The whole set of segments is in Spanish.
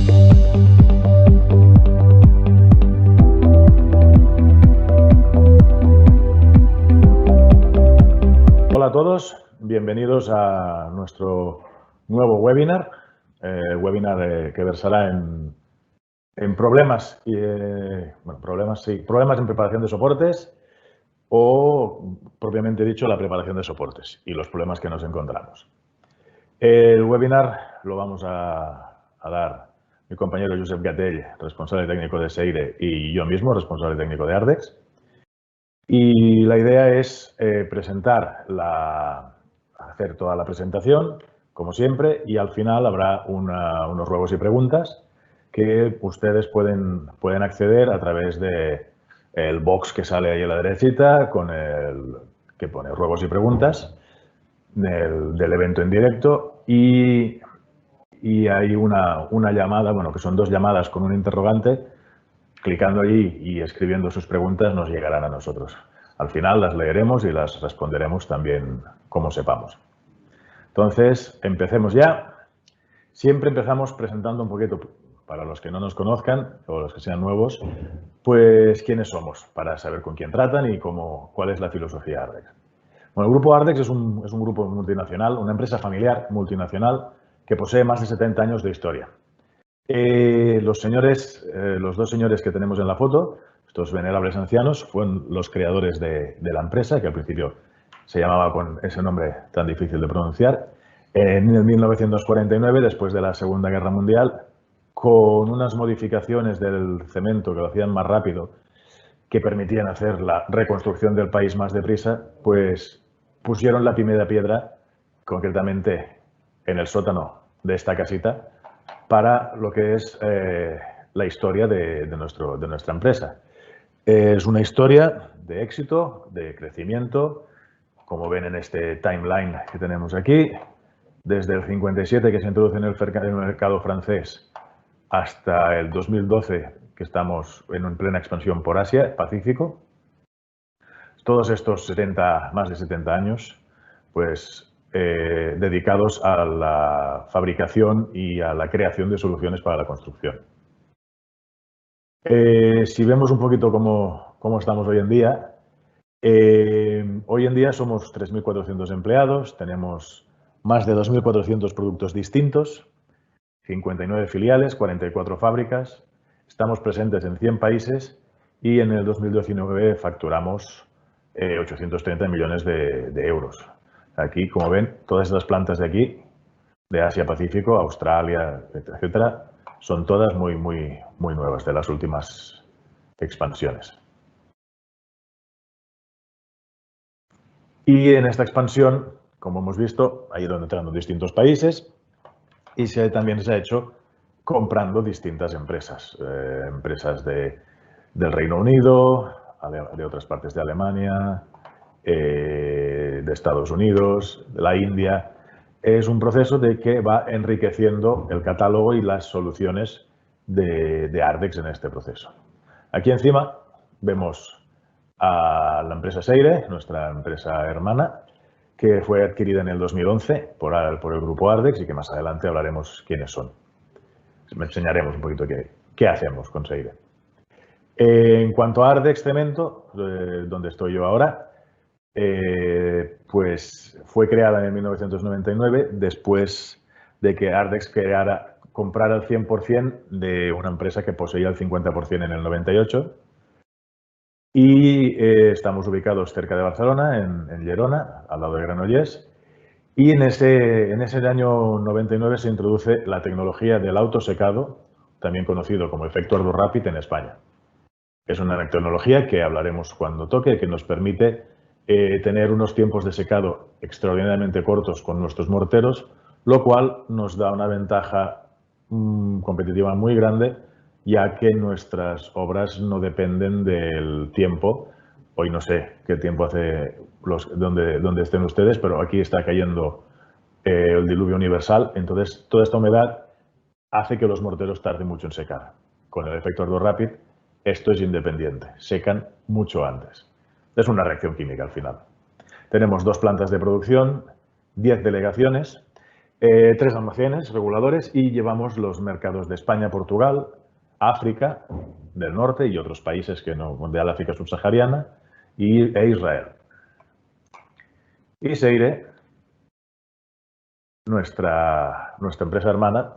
Hola a todos, bienvenidos a nuestro nuevo webinar, que versará en problemas, problemas en preparación de soportes o, propiamente dicho, la preparación de soportes y los problemas que nos encontramos. El webinar lo vamos a dar mi compañero Josep Gatell, responsable técnico de Seire, y yo mismo, responsable técnico de Ardex. Y la idea es hacer toda la presentación, como siempre, y al final habrá unos ruegos y preguntas que ustedes pueden acceder a través del box que sale ahí a la derechita, que pone ruegos y preguntas del evento en directo, y hay una llamada, bueno, que son dos llamadas con un interrogante. Clicando allí y escribiendo sus preguntas nos llegarán a nosotros. Al final las leeremos y las responderemos también como sepamos. Entonces, empecemos ya. Siempre empezamos presentando un poquito, para los que no nos conozcan o los que sean nuevos, pues quiénes somos, para saber con quién tratan y cuál es la filosofía Ardex. Bueno, el grupo Ardex es un grupo multinacional, una empresa familiar multinacional que posee más de 70 años de historia. Los dos señores que tenemos en la foto, estos venerables ancianos, fueron los creadores de la empresa, que al principio se llamaba con ese nombre tan difícil de pronunciar. En 1949, después de la Segunda Guerra Mundial, con unas modificaciones del cemento que lo hacían más rápido, que permitían hacer la reconstrucción del país más deprisa, pues pusieron la primera piedra, concretamente en el sótano de esta casita, para lo que es la historia de nuestra empresa. Es una historia de éxito, de crecimiento, como ven en este timeline que tenemos aquí, desde el 57 que se introduce en el mercado francés hasta el 2012 que estamos en plena expansión por Asia, Pacífico. Todos estos más de 70 años, pues dedicados a la fabricación y a la creación de soluciones para la construcción. Si vemos un poquito cómo estamos hoy en día, somos 3.400 empleados, tenemos más de 2.400 productos distintos, 59 filiales, 44 fábricas, estamos presentes en 100 países y en el 2019 facturamos 830 millones de euros. Aquí, como ven, todas estas plantas de aquí, de Asia-Pacífico, Australia, etcétera, son todas muy nuevas, de las últimas expansiones. Y en esta expansión, como hemos visto, ha ido entrando en distintos países y también se ha hecho comprando distintas empresas. Empresas del Reino Unido, de otras partes de Alemania, de Estados Unidos, de la India. Es un proceso que va enriqueciendo el catálogo y las soluciones de Ardex en este proceso. Aquí encima vemos a la empresa Seire, nuestra empresa hermana, que fue adquirida en el 2011 por el grupo Ardex y que más adelante hablaremos quiénes son. Enseñaremos un poquito qué hacemos con Seire. En cuanto a Ardex Cemento, donde estoy yo ahora, pues fue creada en 1999 después de que Ardex comprara el 100% de una empresa que poseía el 50% en el 98. Y estamos ubicados cerca de Barcelona, en Llerona, al lado de Granollers. Y en ese año 99 se introduce la tecnología del autosecado, también conocido como efecto Arduo Rapid en España. Es una tecnología que hablaremos cuando toque, que nos permite tener unos tiempos de secado extraordinariamente cortos con nuestros morteros, lo cual nos da una ventaja competitiva muy grande, ya que nuestras obras no dependen del tiempo. Hoy no sé qué tiempo hace donde estén ustedes, pero aquí está cayendo el diluvio universal. Entonces, toda esta humedad hace que los morteros tarden mucho en secar. Con el efecto Arduo Rapid, esto es independiente. Secan mucho antes. Es una reacción química al final. Tenemos 2 plantas de producción, 10 delegaciones 3 almacenes reguladores y llevamos los mercados de España, Portugal, África del Norte y otros países que no, de la África subsahariana e Israel. Y Seire, nuestra empresa hermana,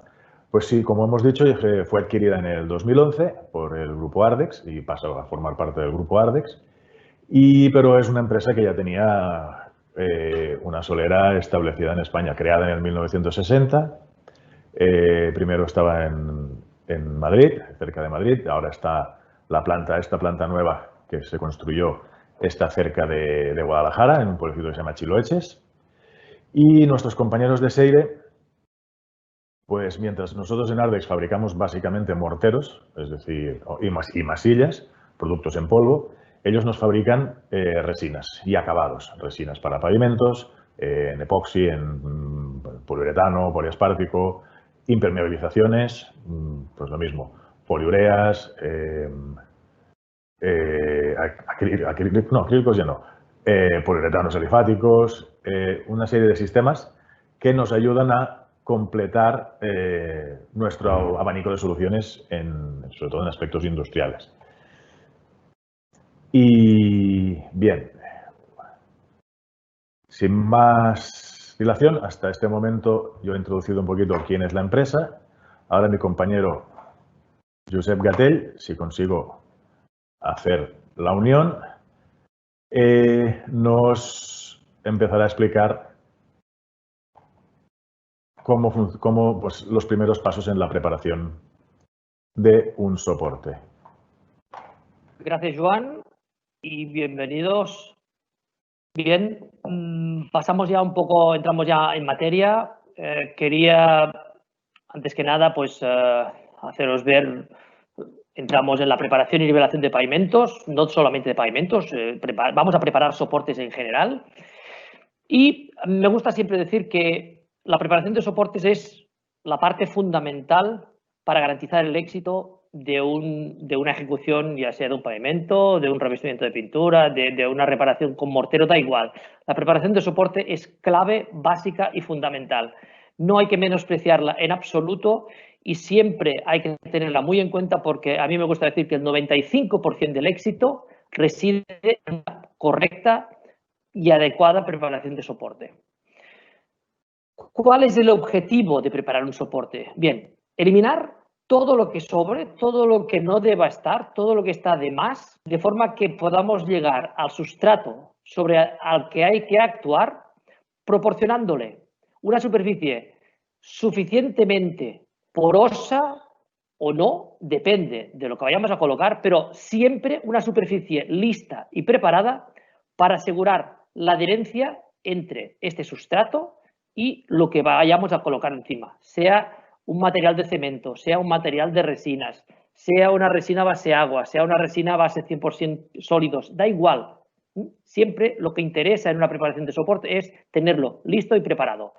pues sí, como hemos dicho, fue adquirida en el 2011 por el grupo Ardex y pasó a formar parte del grupo Ardex, pero es una empresa que ya tenía una solera establecida en España, creada en el 1960. Primero estaba en Madrid, cerca de Madrid, ahora está esta planta nueva que se construyó, está cerca de Guadalajara, en un pueblecito que se llama Chiloeches. Y nuestros compañeros de Seire, pues mientras nosotros en Ardex fabricamos básicamente morteros, es decir, y masillas, productos en polvo, ellos nos fabrican resinas y acabados, resinas para pavimentos, en epoxi, en poliuretano, poliaspartico, impermeabilizaciones, pues lo mismo, poliureas, acrílicos ya no, poliuretanos alifáticos, una serie de sistemas que nos ayudan a completar nuestro abanico de soluciones, sobre todo en aspectos industriales. Y bien, sin más dilación, hasta este momento yo he introducido un poquito quién es la empresa. Ahora mi compañero Josep Gatell, si consigo hacer la unión, nos empezará a explicar cómo pues, los primeros pasos en la preparación de un soporte. Gracias, Joan, y bienvenidos. Bien, pasamos ya un poco, entramos ya en materia. Quería, antes que nada, pues haceros ver, entramos en la preparación y nivelación de pavimentos, no solamente de pavimentos, vamos a preparar soportes en general. Y me gusta siempre decir que la preparación de soportes es la parte fundamental para garantizar el éxito de una ejecución, ya sea de un pavimento, de un revestimiento de pintura, de una reparación con mortero, da igual. La preparación de soporte es clave, básica y fundamental. No hay que menospreciarla en absoluto y siempre hay que tenerla muy en cuenta porque a mí me gusta decir que el 95% del éxito reside en una correcta y adecuada preparación de soporte. ¿Cuál es el objetivo de preparar un soporte? Bien, eliminar todo lo que sobre, todo lo que no deba estar, todo lo que está de más, de forma que podamos llegar al sustrato al que hay que actuar, proporcionándole una superficie suficientemente porosa o no, depende de lo que vayamos a colocar, pero siempre una superficie lista y preparada para asegurar la adherencia entre este sustrato y lo que vayamos a colocar encima, sea un material de cemento, sea un material de resinas, sea una resina base agua, sea una resina base 100% sólidos, da igual. Siempre lo que interesa en una preparación de soporte es tenerlo listo y preparado.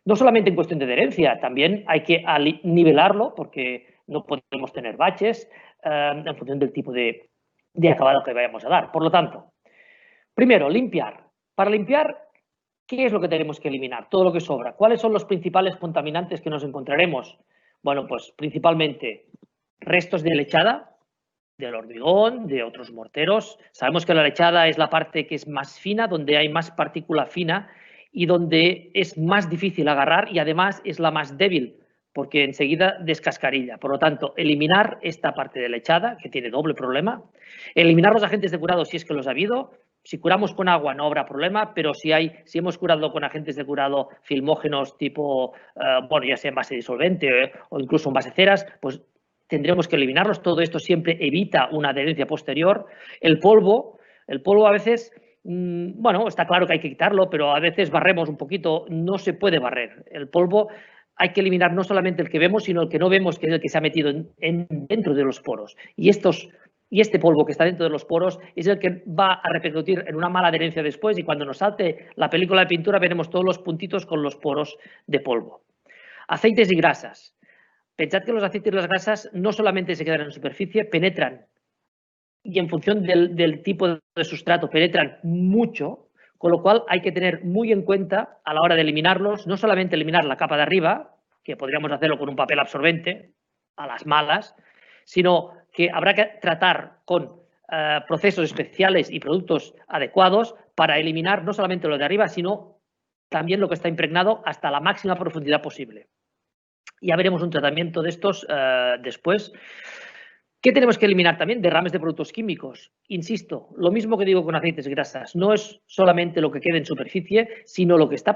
No solamente en cuestión de adherencia, también hay que nivelarlo porque no podemos tener baches en función del tipo de acabado que vayamos a dar. Por lo tanto, primero, limpiar. Para limpiar, ¿qué es lo que tenemos que eliminar? Todo lo que sobra. ¿Cuáles son los principales contaminantes que nos encontraremos? Bueno, pues principalmente restos de lechada, del hormigón, de otros morteros. Sabemos que la lechada es la parte que es más fina, donde hay más partícula fina y donde es más difícil agarrar y además es la más débil porque enseguida descascarilla. Por lo tanto, eliminar esta parte de lechada, que tiene doble problema. Eliminar los agentes de curado si es que los ha habido. Si curamos con agua no habrá problema, pero si hemos curado con agentes de curado filmógenos tipo, bueno, ya sea en base disolvente o incluso en base ceras, pues tendremos que eliminarlos. Todo esto siempre evita una adherencia posterior. El polvo a veces, bueno, está claro que hay que quitarlo, pero a veces barremos un poquito, no se puede barrer. El polvo hay que eliminar no solamente el que vemos, sino el que no vemos, que es el que se ha metido dentro de los poros. Y este polvo que está dentro de los poros es el que va a repercutir en una mala adherencia después y cuando nos salte la película de pintura veremos todos los puntitos con los poros de polvo. Aceites y grasas. Pensad que los aceites y las grasas no solamente se quedan en superficie, penetran y en función del tipo de sustrato penetran mucho. Con lo cual hay que tener muy en cuenta a la hora de eliminarlos, no solamente eliminar la capa de arriba, que podríamos hacerlo con un papel absorbente, a las malas, sino que habrá que tratar con procesos especiales y productos adecuados para eliminar no solamente lo de arriba, sino también lo que está impregnado hasta la máxima profundidad posible. Ya veremos un tratamiento de estos después. ¿Qué tenemos que eliminar también? Derrames de productos químicos. Insisto, lo mismo que digo con aceites y grasas. No es solamente lo que queda en superficie, sino lo que está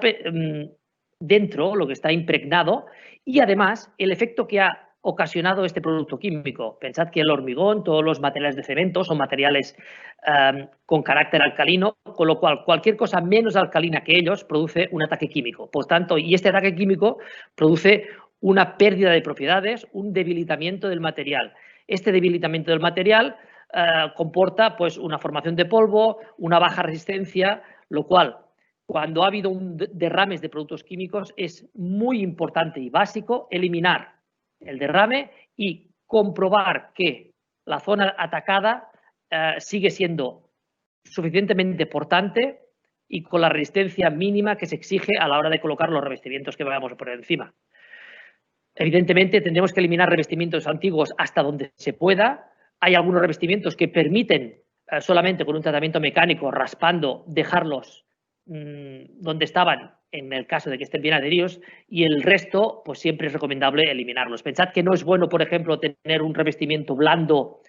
dentro, lo que está impregnado y además el efecto que ha ocasionado este producto químico. Pensad que el hormigón, todos los materiales de cemento son materiales con carácter alcalino, con lo cual cualquier cosa menos alcalina que ellos produce un ataque químico. Por tanto, y este ataque químico produce una pérdida de propiedades, un debilitamiento del material. Este debilitamiento del material comporta pues, una formación de polvo, una baja resistencia, lo cual, cuando ha habido un derrames de productos químicos, es muy importante y básico eliminar el derrame y comprobar que la zona atacada sigue siendo suficientemente portante y con la resistencia mínima que se exige a la hora de colocar los revestimientos que vayamos a poner encima. Evidentemente, tendremos que eliminar revestimientos antiguos hasta donde se pueda. Hay algunos revestimientos que permiten solamente con un tratamiento mecánico, raspando, dejarlos donde estaban en el caso de que estén bien adheridos y el resto, pues siempre es recomendable eliminarlos. Pensad que no es bueno, por ejemplo, tener un revestimiento blando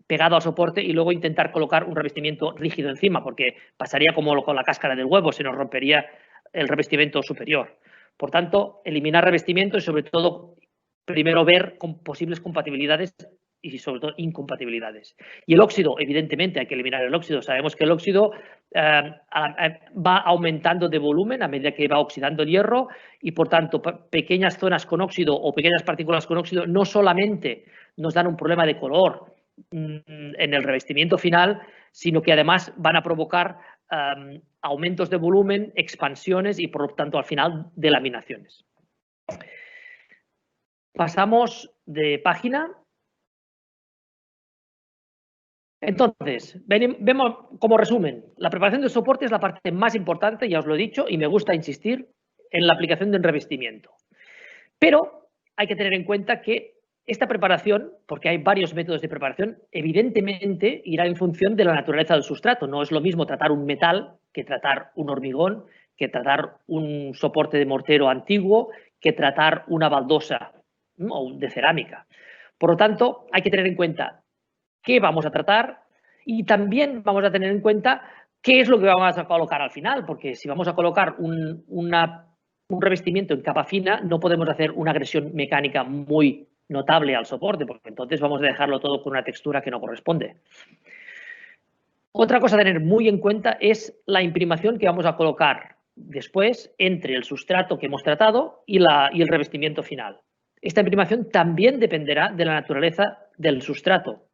pegado al soporte y luego intentar colocar un revestimiento rígido encima, porque pasaría como con la cáscara del huevo, se nos rompería el revestimiento superior. Por tanto, eliminar revestimientos y sobre todo primero ver con posibles compatibilidades y sobre todo incompatibilidades. Y el óxido, evidentemente hay que eliminar el óxido. Sabemos que el óxido va aumentando de volumen a medida que va oxidando el hierro y por tanto pequeñas zonas con óxido o pequeñas partículas con óxido no solamente nos dan un problema de color en el revestimiento final, sino que además van a provocar aumentos de volumen, expansiones y por lo tanto al final delaminaciones. Pasamos de página. Entonces, vemos como resumen, la preparación del soporte es la parte más importante, ya os lo he dicho, y me gusta insistir en la aplicación de un revestimiento. Pero hay que tener en cuenta que esta preparación, porque hay varios métodos de preparación, evidentemente irá en función de la naturaleza del sustrato. No es lo mismo tratar un metal que tratar un hormigón, que tratar un soporte de mortero antiguo, que tratar una baldosa o de cerámica. Por lo tanto, hay que tener en cuenta qué vamos a tratar y también vamos a tener en cuenta qué es lo que vamos a colocar al final, porque si vamos a colocar un revestimiento en capa fina, no podemos hacer una agresión mecánica muy notable al soporte, porque entonces vamos a dejarlo todo con una textura que no corresponde. Otra cosa a tener muy en cuenta es la imprimación que vamos a colocar después entre el sustrato que hemos tratado y el revestimiento final. Esta imprimación también dependerá de la naturaleza del sustrato,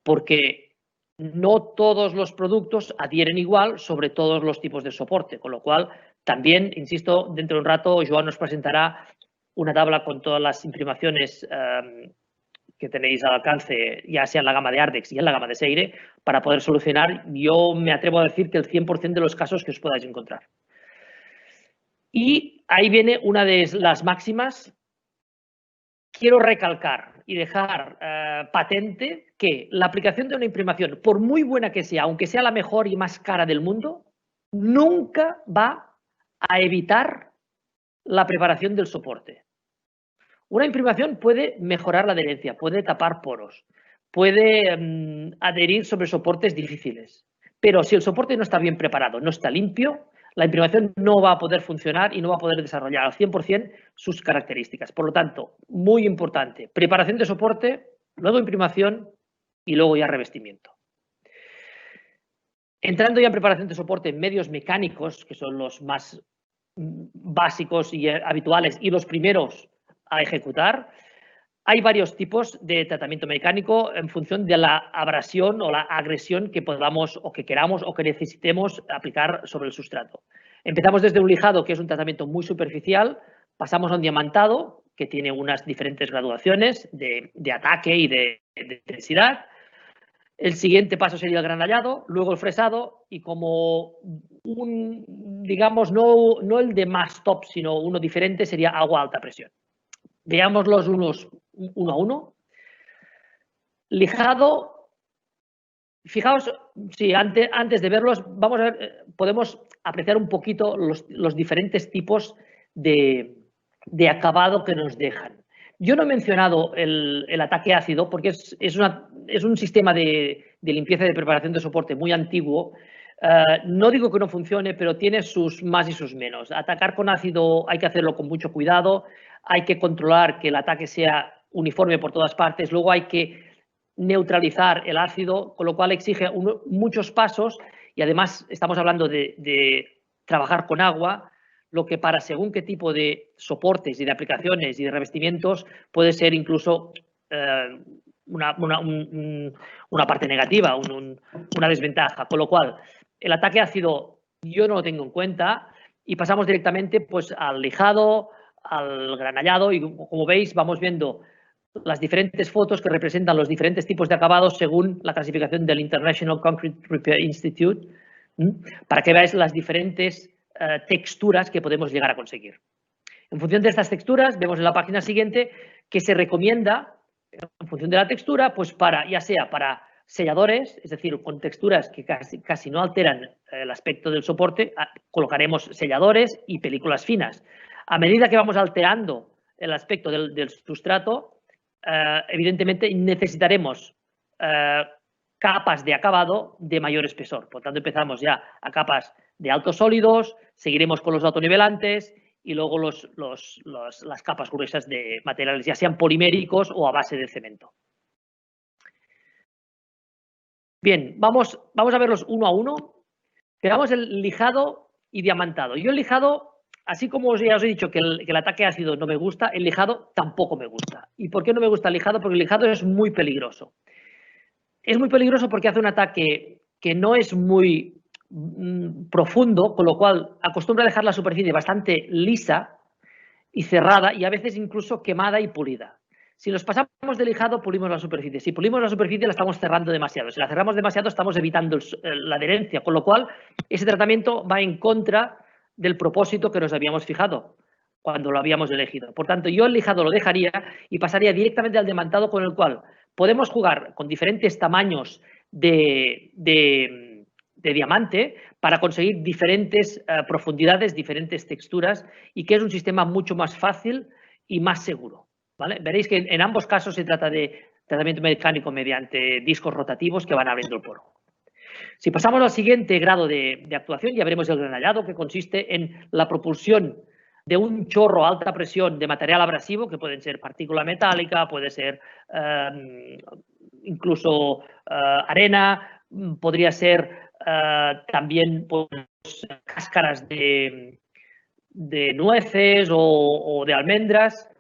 porque no todos los productos adhieren igual sobre todos los tipos de soporte, con lo cual también, insisto, dentro de un rato Joan nos presentará una tabla con todas las imprimaciones que tenéis al alcance, ya sea en la gama de Ardex y en la gama de Seire, para poder solucionar, yo me atrevo a decir que el 100% de los casos que os podáis encontrar. Y ahí viene una de las máximas. Quiero recalcar y dejar patente que la aplicación de una imprimación, por muy buena que sea, aunque sea la mejor y más cara del mundo, nunca va a evitar la preparación del soporte. Una imprimación puede mejorar la adherencia, puede tapar poros, puede adherir sobre soportes difíciles, pero si el soporte no está bien preparado, no está limpio, la imprimación no va a poder funcionar y no va a poder desarrollar al 100% sus características. Por lo tanto, muy importante, preparación de soporte, luego imprimación y luego ya revestimiento. Entrando ya en preparación de soporte en medios mecánicos, que son los más básicos y habituales y los primeros a ejecutar, hay varios tipos de tratamiento mecánico en función de la abrasión o la agresión que podamos o que queramos o que necesitemos aplicar sobre el sustrato. Empezamos desde un lijado, que es un tratamiento muy superficial, pasamos a un diamantado, que tiene unas diferentes graduaciones de ataque y de intensidad, El siguiente paso sería el granallado, luego el fresado y como digamos, no el de más top, sino uno diferente sería agua a alta presión. Veámoslos uno a uno. Lijado, fijaos, sí, antes de verlos, vamos a ver, podemos apreciar un poquito los diferentes tipos de acabado que nos dejan. Yo no he mencionado el ataque ácido porque es un sistema de limpieza y de preparación de soporte muy antiguo. No digo que no funcione, pero tiene sus más y sus menos. Atacar con ácido hay que hacerlo con mucho cuidado, hay que controlar que el ataque sea uniforme por todas partes, luego hay que neutralizar el ácido, con lo cual exige muchos pasos y además estamos hablando de trabajar con agua, lo que para según qué tipo de soportes y de aplicaciones y de revestimientos puede ser incluso una parte negativa, una desventaja. Con lo cual, el ataque ácido yo no lo tengo en cuenta y pasamos directamente pues, al lijado, al granallado y como veis vamos viendo las diferentes fotos que representan los diferentes tipos de acabados según la clasificación del International Concrete Repair Institute, para que veáis las diferentes texturas que podemos llegar a conseguir. En función de estas texturas, vemos en la página siguiente que se recomienda, en función de la textura, pues ya sea para selladores, es decir, con texturas que casi no alteran el aspecto del soporte, colocaremos selladores y películas finas. A medida que vamos alterando el aspecto del sustrato, evidentemente necesitaremos capas de acabado de mayor espesor. Por tanto, empezamos ya a capas de altos sólidos, seguiremos con los autonivelantes y luego las capas gruesas de materiales, ya sean poliméricos o a base de cemento. Bien, vamos a verlos uno a uno. Veamos el lijado y diamantado. Yo el lijado, así como ya os he dicho que el ataque ácido no me gusta, el lijado tampoco me gusta. ¿Y por qué no me gusta el lijado? Porque el lijado es muy peligroso. Es muy peligroso porque hace un ataque que no es muy profundo, con lo cual acostumbra a dejar la superficie bastante lisa y cerrada y a veces incluso quemada y pulida. Si los pasamos de lijado, pulimos la superficie. Si pulimos la superficie, la estamos cerrando demasiado. Si la cerramos demasiado, estamos evitando la adherencia, con lo cual ese tratamiento va en contra del propósito que nos habíamos fijado cuando lo habíamos elegido. Por tanto, yo el lijado lo dejaría y pasaría directamente al diamantado, con el cual podemos jugar con diferentes tamaños de diamante para conseguir diferentes profundidades, diferentes texturas y que es un sistema mucho más fácil y más seguro. ¿Vale? Veréis que en ambos casos se trata de tratamiento mecánico mediante discos rotativos que van abriendo el poro. Si pasamos al siguiente grado de actuación, ya veremos el granallado, que consiste en la propulsión de un chorro a alta presión de material abrasivo, que pueden ser partícula metálica, puede ser incluso arena, podría ser también pues, cáscaras de nueces o de almendras.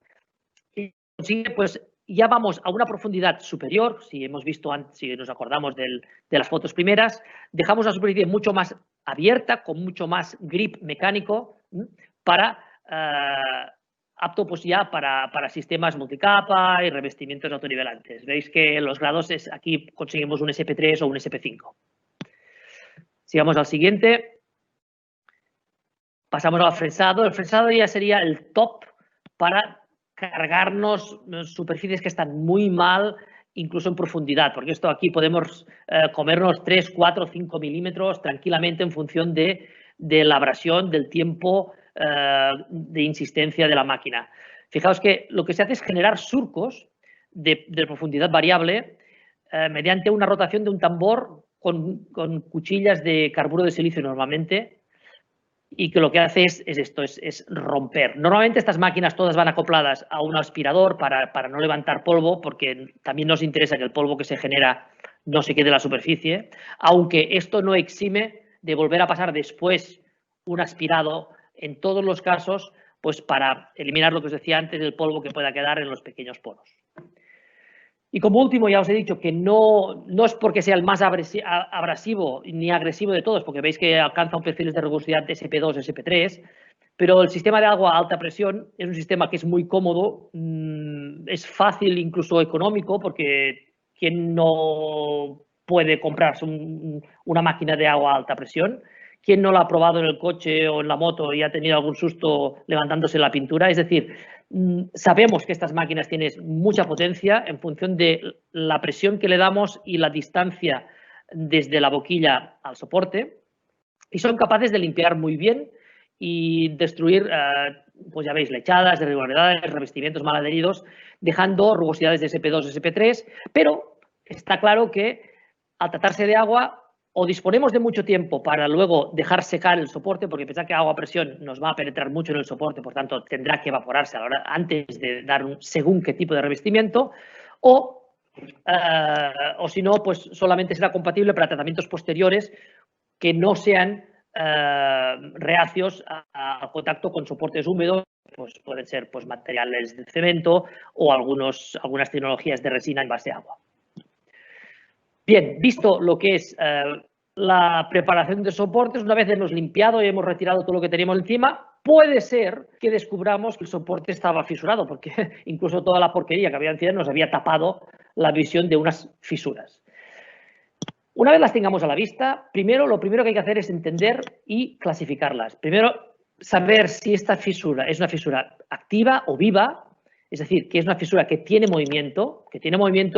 Y consigue, pues ya vamos a una profundidad superior, si hemos visto antes, si nos acordamos de las fotos primeras, dejamos la superficie mucho más abierta, con mucho más grip mecánico, para apto pues ya para sistemas multicapa y revestimientos autonivelantes. Veis que los grados aquí conseguimos un SP3 o un SP5. Sigamos al siguiente. Pasamos al fresado. El fresado ya sería el top para cargarnos superficies que están muy mal, incluso en profundidad, porque esto aquí podemos comernos 3, 4, 5 milímetros tranquilamente en función de la abrasión, del tiempo de insistencia de la máquina. Fijaos que lo que se hace es generar surcos de profundidad variable mediante una rotación de un tambor con cuchillas de carburo de silicio normalmente, y que lo que hace es esto, es romper. Normalmente estas máquinas todas van acopladas a un aspirador para no levantar polvo, porque también nos interesa que el polvo que se genera no se quede en la superficie, aunque esto no exime de volver a pasar después un aspirado en todos los casos, pues para eliminar lo que os decía antes, el polvo que pueda quedar en los pequeños poros. Y como último, ya os he dicho que no es porque sea el más abrasivo ni agresivo de todos, porque veis que alcanza un perfil de rugosidad SP2, SP3, pero el sistema de agua a alta presión es un sistema que es muy cómodo, es fácil, incluso económico, porque quien no puede comprarse una máquina de agua a alta presión? ¿Quién no la ha probado en el coche o en la moto y ha tenido algún susto levantándose la pintura? Es decir, sabemos que estas máquinas tienen mucha potencia en función de la presión que le damos y la distancia desde la boquilla al soporte, y son capaces de limpiar muy bien y destruir, pues ya veis, lechadas, irregularidades, revestimientos mal adheridos, dejando rugosidades de SP2, SP3, pero está claro que al tratarse de agua o disponemos de mucho tiempo para luego dejar secar el soporte, porque pensad que agua a presión nos va a penetrar mucho en el soporte, por tanto tendrá que evaporarse a la hora, antes de dar según qué tipo de revestimiento, o si no, pues solamente será compatible para tratamientos posteriores que no sean reacios al contacto con soportes húmedos, pues pueden ser pues, materiales de cemento o algunas tecnologías de resina en base a agua. Bien, visto lo que es la preparación de soportes, una vez hemos limpiado y hemos retirado todo lo que teníamos encima, puede ser que descubramos que el soporte estaba fisurado, porque incluso toda la porquería que había encima nos había tapado la visión de unas fisuras. Una vez las tengamos a la vista, lo primero que hay que hacer es entender y clasificarlas. Primero, saber si esta fisura es una fisura activa o viva, es decir, que es una fisura que tiene movimiento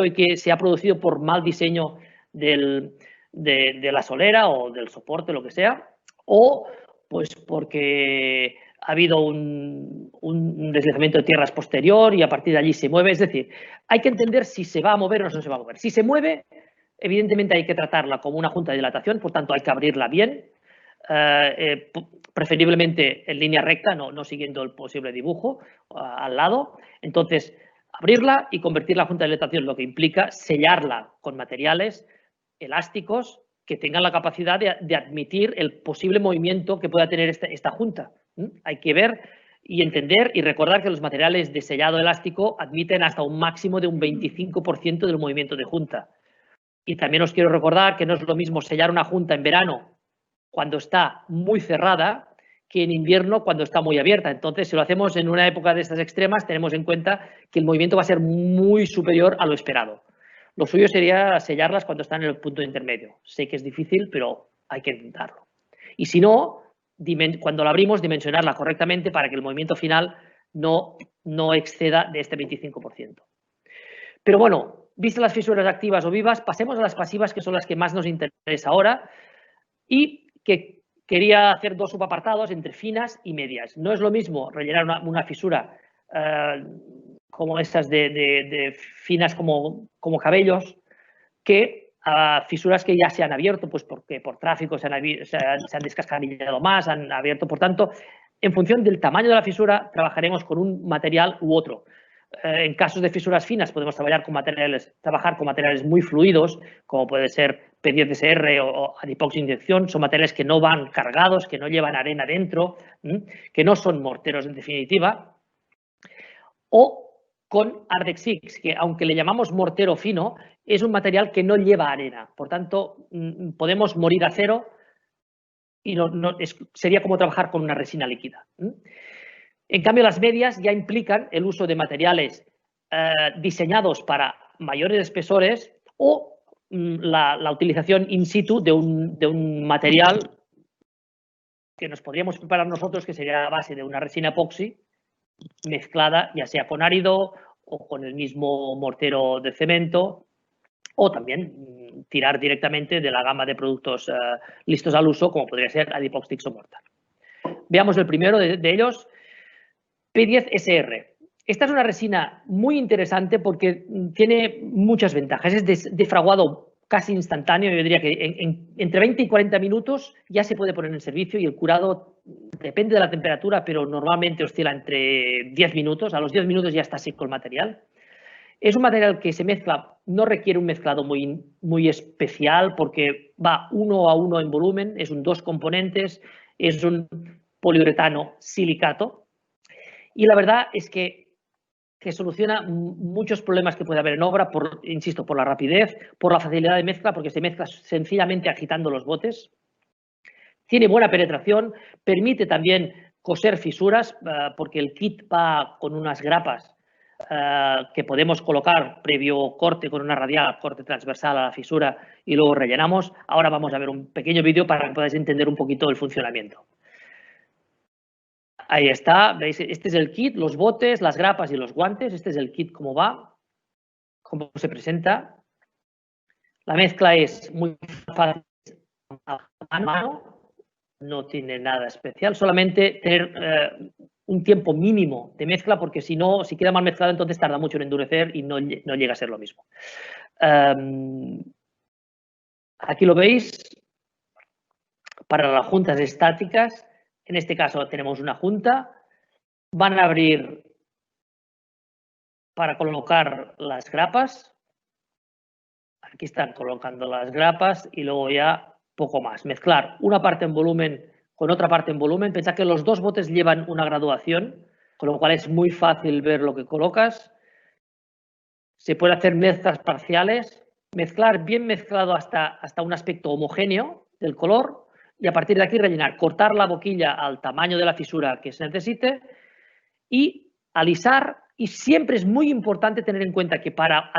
y que se ha producido por mal diseño de la solera o del soporte, lo que sea, o pues porque ha habido un deslizamiento de tierras posterior y a partir de allí se mueve. Es decir, hay que entender si se va a mover o no se va a mover. Si se mueve, evidentemente hay que tratarla como una junta de dilatación, por tanto hay que abrirla bien, preferiblemente en línea recta, no siguiendo el posible dibujo al lado. Entonces, abrirla y convertir la junta de dilatación, lo que implica sellarla con materiales elásticos que tengan la capacidad de admitir el posible movimiento que pueda tener esta junta. Hay que ver y entender y recordar que los materiales de sellado elástico admiten hasta un máximo de un 25% del movimiento de junta. Y también os quiero recordar que no es lo mismo sellar una junta en verano cuando está muy cerrada que en invierno cuando está muy abierta. Entonces, si lo hacemos en una época de estas extremas, tenemos en cuenta que el movimiento va a ser muy superior a lo esperado. Lo suyo sería sellarlas cuando están en el punto intermedio. Sé que es difícil, pero hay que intentarlo. Y si no, cuando la abrimos, dimensionarla correctamente para que el movimiento final no exceda de este 25%. Pero bueno, vistas las fisuras activas o vivas, pasemos a las pasivas, que son las que más nos interesa ahora, y que quería hacer dos subapartados entre finas y medias. No es lo mismo rellenar una fisura como esas de finas como cabellos, que fisuras que ya se han abierto, pues porque por tráfico se han descascarillado más, han abierto. Por tanto, en función del tamaño de la fisura, trabajaremos con un material u otro. En casos de fisuras finas podemos trabajar con materiales muy fluidos, como puede ser P10SR o adipoxia inyección. Son materiales que no van cargados, que no llevan arena dentro, que no son morteros en definitiva. O con Ardexix, que aunque le llamamos mortero fino, es un material que no lleva arena. Por tanto, podemos morir a cero y sería como trabajar con una resina líquida. En cambio, las medias ya implican el uso de materiales diseñados para mayores espesores o la utilización in situ de un material que nos podríamos preparar nosotros, que sería la base de una resina epoxi mezclada ya sea con árido o con el mismo mortero de cemento, o también tirar directamente de la gama de productos listos al uso, como podría ser Adipoxtix o Mortar. Veamos el primero de ellos, P10SR. Esta es una resina muy interesante porque tiene muchas ventajas. Es defraguado casi instantáneo. Yo diría que entre 20 y 40 minutos ya se puede poner en servicio, y el curado depende de la temperatura, pero normalmente oscila entre 10 minutos. A los 10 minutos ya está seco el material. Es un material que se mezcla, no requiere un mezclado muy especial porque va 1 a 1 en volumen, es un 2 componentes, es un poliuretano silicato, y la verdad es que soluciona muchos problemas que puede haber en obra, insisto, por la rapidez, por la facilidad de mezcla, porque se mezcla sencillamente agitando los botes. Tiene buena penetración, permite también coser fisuras, porque el kit va con unas grapas que podemos colocar previo corte con una radial, corte transversal a la fisura y luego rellenamos. Ahora vamos a ver un pequeño vídeo para que podáis entender un poquito el funcionamiento. Ahí está, veis, este es el kit, los botes, las grapas y los guantes. Este es el kit, cómo va, cómo se presenta. La mezcla es muy fácil a mano, no tiene nada especial, solamente tener un tiempo mínimo de mezcla, porque si no, si queda mal mezclado, entonces tarda mucho en endurecer y no llega a ser lo mismo. Aquí lo veis, para las juntas estáticas, en este caso tenemos una junta, van a abrir para colocar las grapas, aquí están colocando las grapas y luego ya poco más. Mezclar una parte en volumen con otra parte en volumen. Pensad que los dos botes llevan una graduación, con lo cual es muy fácil ver lo que colocas. Se puede hacer mezclas parciales, mezclar bien mezclado hasta un aspecto homogéneo del color y a partir de aquí rellenar, cortar la boquilla al tamaño de la fisura que se necesite y alisar. Y siempre es muy importante tener en cuenta que para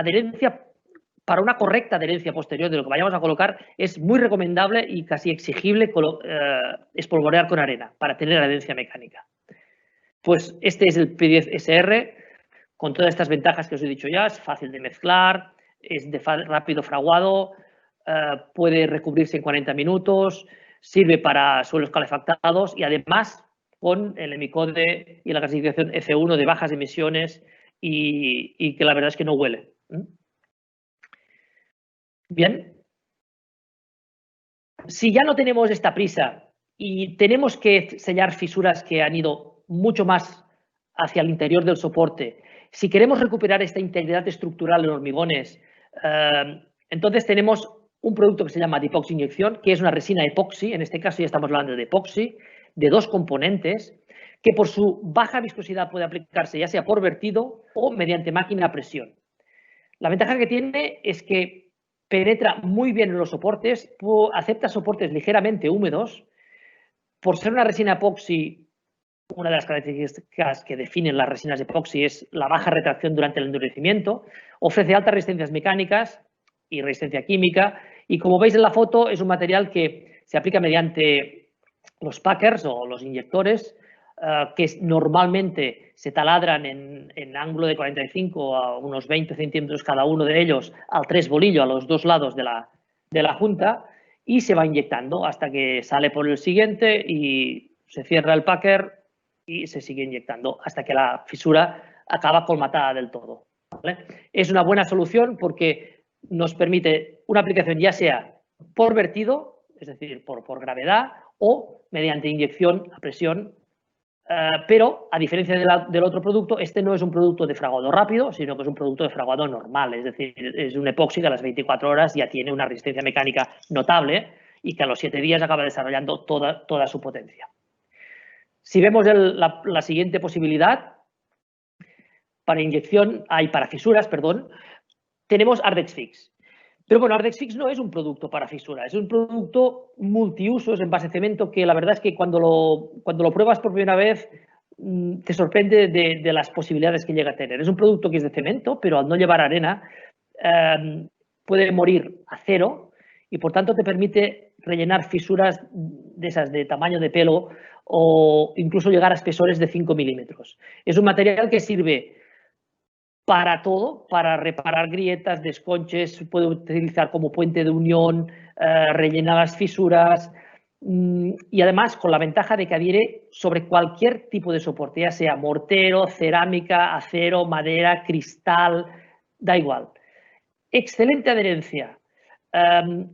una correcta adherencia posterior de lo que vayamos a colocar, es muy recomendable y casi exigible espolvorear con arena para tener adherencia mecánica. Pues este es el P10SR con todas estas ventajas que os he dicho ya. Es fácil de mezclar, es de rápido fraguado, puede recubrirse en 40 minutos, sirve para suelos calefactados y además con el Emicode y la clasificación F1 de bajas emisiones y que la verdad es que no huele. Bien, si ya no tenemos esta prisa y tenemos que sellar fisuras que han ido mucho más hacia el interior del soporte, si queremos recuperar esta integridad estructural en hormigones, entonces tenemos un producto que se llama Dipoxi Inyección, que es una resina epoxi, en este caso ya estamos hablando de epoxi, de 2 componentes, que por su baja viscosidad puede aplicarse ya sea por vertido o mediante máquina a presión. La ventaja que tiene es que penetra muy bien en los soportes, acepta soportes ligeramente húmedos. Por ser una resina epoxi, una de las características que definen las resinas epoxi es la baja retracción durante el endurecimiento, ofrece altas resistencias mecánicas y resistencia química y como veis en la foto es un material que se aplica mediante los packers o los inyectores que normalmente se taladran en ángulo de 45 a unos 20 centímetros cada uno de ellos al 3 bolillo a los 2 lados de la junta y se va inyectando hasta que sale por el siguiente y se cierra el packer y se sigue inyectando hasta que la fisura acaba colmatada del todo, ¿vale? Es una buena solución porque nos permite una aplicación ya sea por vertido, es decir, por gravedad o mediante inyección a presión. Pero, a diferencia del otro producto, este no es un producto de fraguado rápido, sino que es un producto de fraguado normal. Es decir, es un epoxi que a las 24 horas ya tiene una resistencia mecánica notable y que a los 7 días acaba desarrollando toda su potencia. Si vemos la siguiente posibilidad, para fisuras, perdón, tenemos Ardex Fix. Pero bueno, Ardex Fix no es un producto para fisuras, es un producto multiuso, es en base de cemento, que la verdad es que cuando lo pruebas por primera vez te sorprende de las posibilidades que llega a tener. Es un producto que es de cemento, pero al no llevar arena puede morir a cero y por tanto te permite rellenar fisuras de esas de tamaño de pelo o incluso llegar a espesores de 5 milímetros. Es un material que sirve para todo, para reparar grietas, desconches, se puede utilizar como puente de unión, rellenar las fisuras y además con la ventaja de que adhiere sobre cualquier tipo de soporte, ya sea mortero, cerámica, acero, madera, cristal, da igual. Excelente adherencia,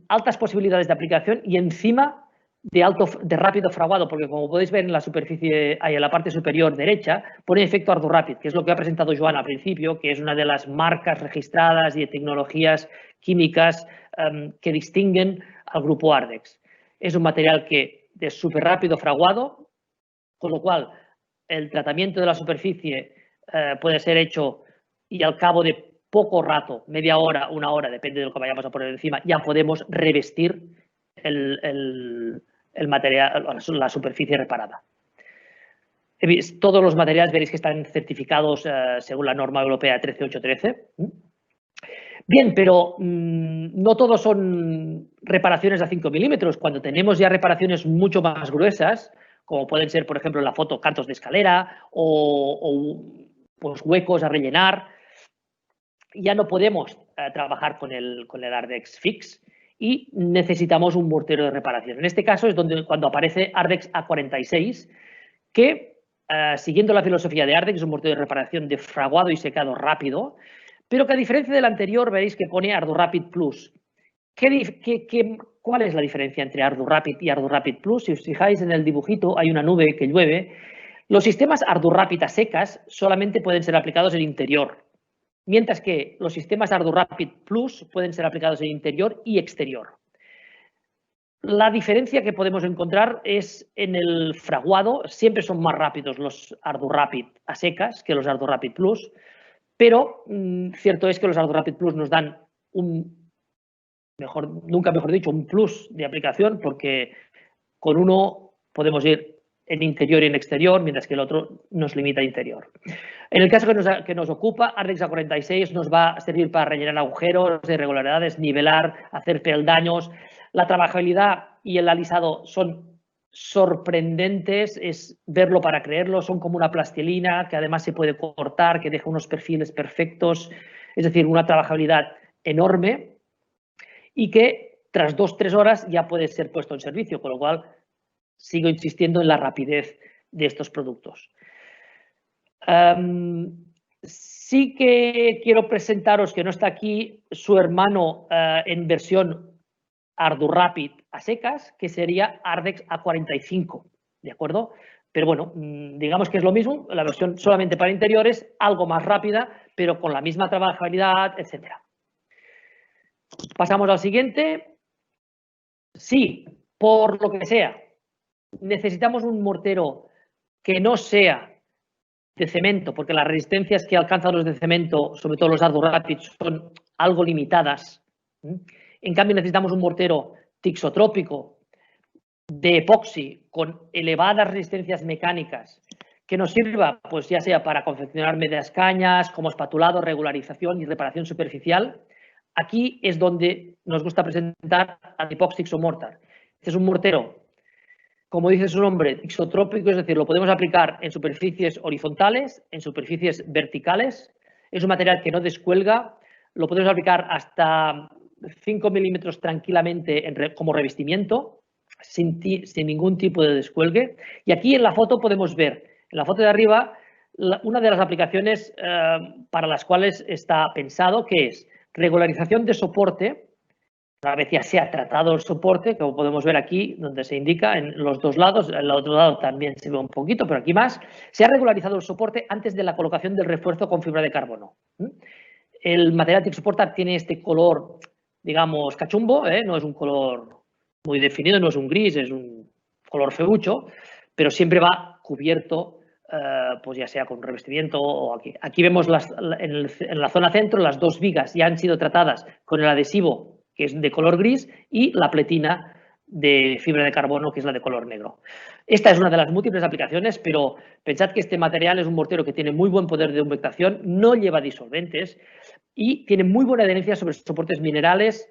altas posibilidades de aplicación y encima de rápido fraguado, porque como podéis ver en la superficie, en la parte superior derecha, pone efecto Ardo Rapid, que es lo que ha presentado Joan al principio, que es una de las marcas registradas y de tecnologías químicas que distinguen al grupo Ardex. Es un material que de súper rápido fraguado, con lo cual el tratamiento de la superficie puede ser hecho y al cabo de poco rato, media hora, una hora, depende de lo que vayamos a poner encima, ya podemos revestir el material, la superficie reparada. Todos los materiales veréis que están certificados según la norma europea 13813. Bien, pero no todos son reparaciones a 5 milímetros. Cuando tenemos ya reparaciones mucho más gruesas, como pueden ser, por ejemplo, en la foto, cantos de escalera o pues, huecos a rellenar, ya no podemos trabajar con el Ardex Fix y necesitamos un mortero de reparación. En este caso es cuando aparece Ardex A46, que siguiendo la filosofía de Ardex es un mortero de reparación de fraguado y secado rápido, pero que a diferencia del anterior veréis que pone ArduRapid Plus. ¿Cuál es la diferencia entre ArduRapid y ArduRapid Plus? Si os fijáis en el dibujito hay una nube que llueve. Los sistemas ArduRapid a secas solamente pueden ser aplicados en interior, mientras que los sistemas ArduRapid Plus pueden ser aplicados en interior y exterior. La diferencia que podemos encontrar es en el fraguado. Siempre son más rápidos los ArduRapid a secas que los ArduRapid Plus, pero cierto es que los ArduRapid Plus nos dan nunca mejor dicho, un plus de aplicación, porque con uno podemos ir en interior y en exterior, mientras que el otro nos limita a interior. En el caso que nos ocupa, Ardex A46 nos va a servir para rellenar agujeros, irregularidades, nivelar, hacer peldaños. La trabajabilidad y el alisado son sorprendentes, es verlo para creerlo, son como una plastilina que además se puede cortar, que deja unos perfiles perfectos, es decir, una trabajabilidad enorme y que tras 2-3 horas ya puede ser puesto en servicio, con lo cual sigo insistiendo en la rapidez de estos productos. Sí que quiero presentaros, que no está aquí, su hermano en versión ArduRapid a secas, que sería Ardex A45, ¿de acuerdo? Pero bueno, digamos que es lo mismo, la versión solamente para interiores, algo más rápida, pero con la misma trabajabilidad, etc. Pasamos al siguiente. Sí, por lo que sea, necesitamos un mortero que no sea de cemento, porque las resistencias que alcanzan los de cemento, sobre todo los ArduRapid, son algo limitadas. En cambio, necesitamos un mortero tixotrópico de epoxi con elevadas resistencias mecánicas que nos sirva, pues ya sea para confeccionar medias cañas, como espatulado, regularización y reparación superficial. Aquí es donde nos gusta presentar a Epoxy Tixomortar. Este es un mortero, como dice su nombre, tixotrópico, es decir, lo podemos aplicar en superficies horizontales, en superficies verticales. Es un material que no descuelga, lo podemos aplicar hasta 5 milímetros tranquilamente como revestimiento, sin ningún tipo de descuelgue. Y aquí en la foto podemos ver, en la foto de arriba, una de las aplicaciones para las cuales está pensado, que es regularización de soporte. Una vez ya se ha tratado el soporte, como podemos ver aquí, donde se indica en los dos lados, en el otro lado también se ve un poquito, pero aquí más, se ha regularizado el soporte antes de la colocación del refuerzo con fibra de carbono. El material Tixoportar tiene este color, digamos, cachumbo, no es un color muy definido, no es un gris, es un color feucho, pero siempre va cubierto, pues ya sea con revestimiento o aquí. Aquí vemos en la zona centro las dos vigas ya han sido tratadas con el adhesivo, que es de color gris, y la pletina de fibra de carbono, que es la de color negro. Esta es una de las múltiples aplicaciones, pero pensad que este material es un mortero que tiene muy buen poder de humectación, no lleva disolventes y tiene muy buena adherencia sobre soportes minerales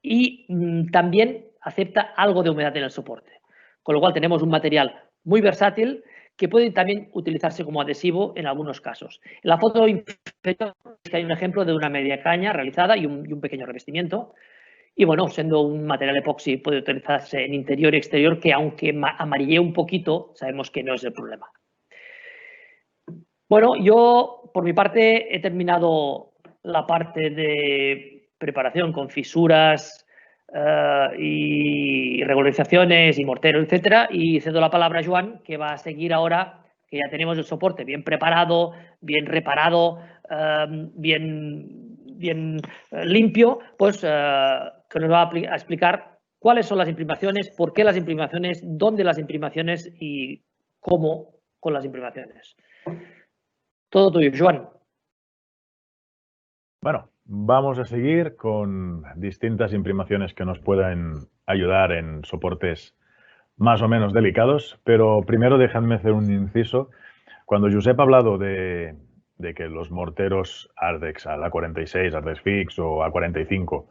y también acepta algo de humedad en el soporte. Con lo cual tenemos un material muy versátil que puede también utilizarse como adhesivo en algunos casos. En la foto inferior hay un ejemplo de una media caña realizada y un pequeño revestimiento. Y bueno, siendo un material epoxi, puede utilizarse en interior y exterior, que aunque amarillee un poquito, sabemos que no es el problema. Bueno, yo por mi parte he terminado la parte de preparación con fisuras y regularizaciones y mortero, etcétera, y cedo la palabra a Joan, que va a seguir ahora que ya tenemos el soporte bien preparado, bien reparado, bien limpio, pues que nos va a explicar cuáles son las imprimaciones, por qué las imprimaciones, dónde las imprimaciones y cómo con las imprimaciones. Todo tuyo, Joan. Bueno, vamos a seguir con distintas imprimaciones que nos puedan ayudar en soportes más o menos delicados, pero primero dejadme hacer un inciso. Cuando Josep ha hablado de que los morteros Ardex a la 46, Ardex Fix o A45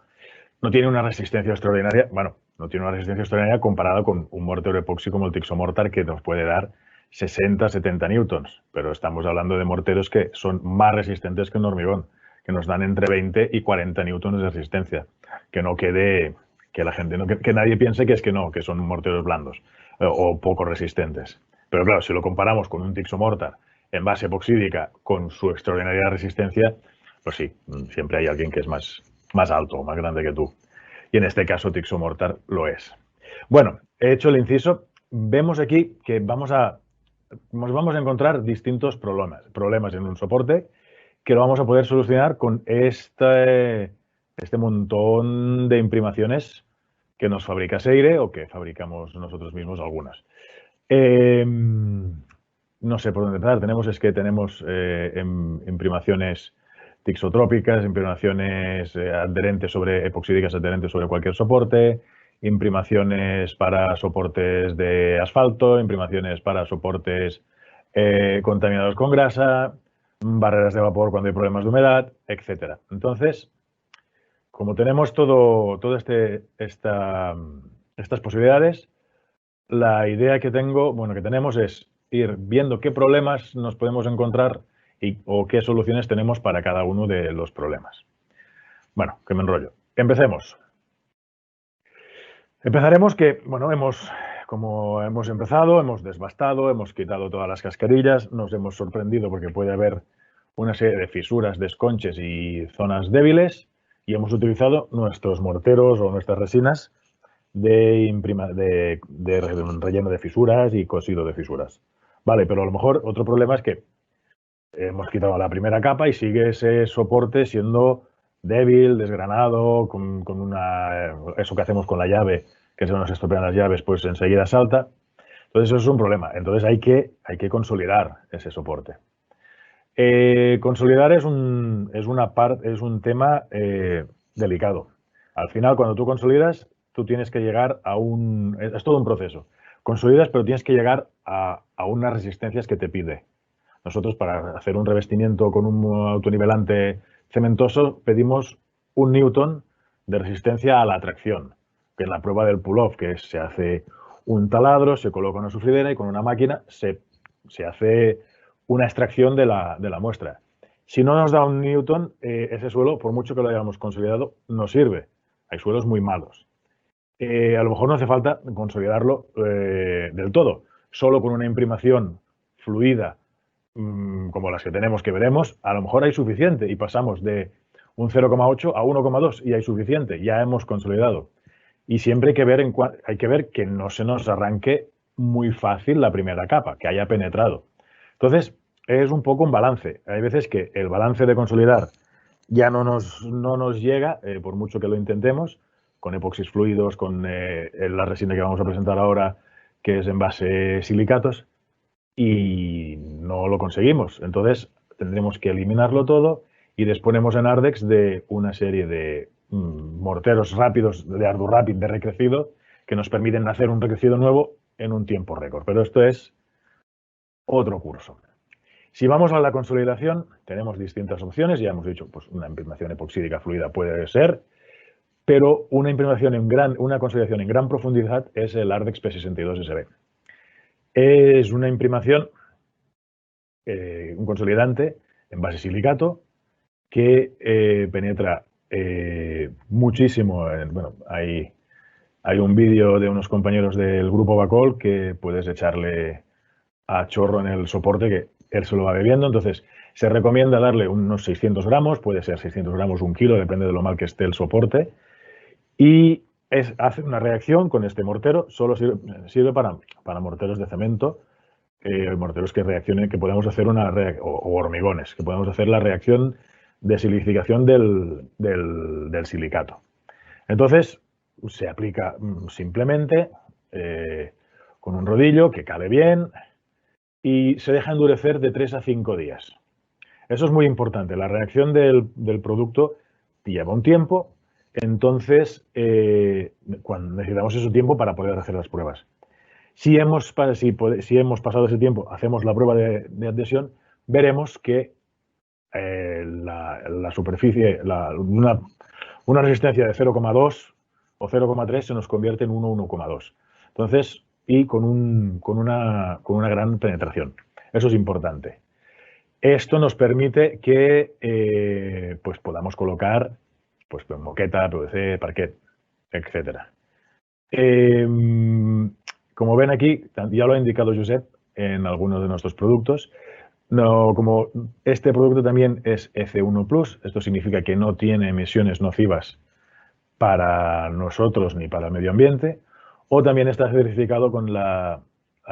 no tienen una resistencia extraordinaria, bueno, no tiene una resistencia extraordinaria comparada con un mortero epoxi como el Tixomortar, que nos puede dar 60, 70 newtons, pero estamos hablando de morteros que son más resistentes que un hormigón, que nos dan entre 20 y 40 newtons de resistencia. Que no quede, que la gente, que nadie piense que es que no, que son morteros blandos o poco resistentes. Pero claro, si lo comparamos con un Tixomortar en base epoxídica con su extraordinaria resistencia, pues sí, siempre hay alguien que es más alto, más grande que tú. Y en este caso Tixomortar lo es. Bueno, he hecho el inciso. Vemos aquí que nos vamos a encontrar distintos problemas en un soporte que lo vamos a poder solucionar con este montón de imprimaciones que nos fabrica Seire o que fabricamos nosotros mismos algunas. No sé por dónde empezar. Tenemos imprimaciones tixotrópicas, imprimaciones epoxídicas adherentes sobre cualquier soporte, imprimaciones para soportes de asfalto, imprimaciones para soportes contaminados con grasa, barreras de vapor cuando hay problemas de humedad, etc. Entonces, como tenemos todas estas posibilidades, la idea que tenemos es ir viendo qué problemas nos podemos encontrar o qué soluciones tenemos para cada uno de los problemas. Bueno, que me enrollo. Empecemos. Empezaremos como hemos empezado, hemos desbastado, hemos quitado todas las cascarillas, nos hemos sorprendido porque puede haber una serie de fisuras, desconches y zonas débiles, y hemos utilizado nuestros morteros o nuestras resinas de relleno de fisuras y cosido de fisuras. Vale, pero a lo mejor otro problema es que hemos quitado la primera capa y sigue ese soporte siendo débil, desgranado, eso que hacemos con la llave, que se nos estropean las llaves, pues enseguida salta. Entonces eso es un problema. Entonces hay que consolidar ese soporte. Consolidar es un tema delicado. Al final, cuando tú consolidas, tú tienes que llegar es todo un proceso. Consolidas, pero tienes que llegar a unas resistencias que te pide. Nosotros, para hacer un revestimiento con un autonivelante cementoso, pedimos 1 newton de resistencia a la tracción, que es la prueba del pull-off, que se hace un taladro, se coloca una sufridera y con una máquina se hace una extracción de la muestra. Si no nos da 1 newton, ese suelo, por mucho que lo hayamos consolidado, no sirve. Hay suelos muy malos. A lo mejor no hace falta consolidarlo del todo. Solo con una imprimación fluida, como las que tenemos, que veremos, a lo mejor hay suficiente y pasamos de un 0,8 a 1,2 y hay suficiente, ya hemos consolidado. Y siempre hay que ver que no se nos arranque muy fácil la primera capa, que haya penetrado. Entonces, es un poco un balance. Hay veces que el balance de consolidar ya no nos llega, por mucho que lo intentemos, con epoxis fluidos, con la resina que vamos a presentar ahora, que es en base silicatos, y no lo conseguimos. Entonces tendremos que eliminarlo todo y disponemos en Ardex de una serie de morteros rápidos, de Ardurapid, de recrecido, que nos permiten hacer un recrecido nuevo en un tiempo récord. Pero esto es otro curso. Si vamos a la consolidación, tenemos distintas opciones. Ya hemos dicho, pues una imprimación epoxídica fluida puede ser, pero una consolidación en gran profundidad es el Ardex P62SB. Es una imprimación, un consolidante en base silicato que penetra muchísimo. Hay un vídeo de unos compañeros del grupo Bacol que puedes echarle a chorro en el soporte que él se lo va bebiendo. Entonces, se recomienda darle unos 600 gramos, puede ser 600 gramos, 1 kilo, depende de lo mal que esté el soporte. Y hace una reacción con este mortero, solo sirve para morteros de cemento, morteros que reaccionen, que podemos hacer o hormigones, que podemos hacer la reacción de silicificación del silicato. Entonces, se aplica simplemente con un rodillo que cabe bien y se deja endurecer de 3 a 5 días. Eso es muy importante. La reacción del producto lleva un tiempo. Entonces, cuando necesitamos ese tiempo para poder hacer las pruebas. Si hemos pasado ese tiempo, hacemos la prueba de adhesión, veremos que la superficie, una resistencia de 0,2 o 0,3 se nos convierte en 1,2. Entonces, y con una gran penetración. Eso es importante. Esto nos permite que pues podamos colocar pues, moqueta, PVC, parquet, etc. Como ven aquí, ya lo ha indicado Josep en algunos de nuestros productos, como este producto también es EC1+, esto significa que no tiene emisiones nocivas para nosotros ni para el medio ambiente, o también está certificado con la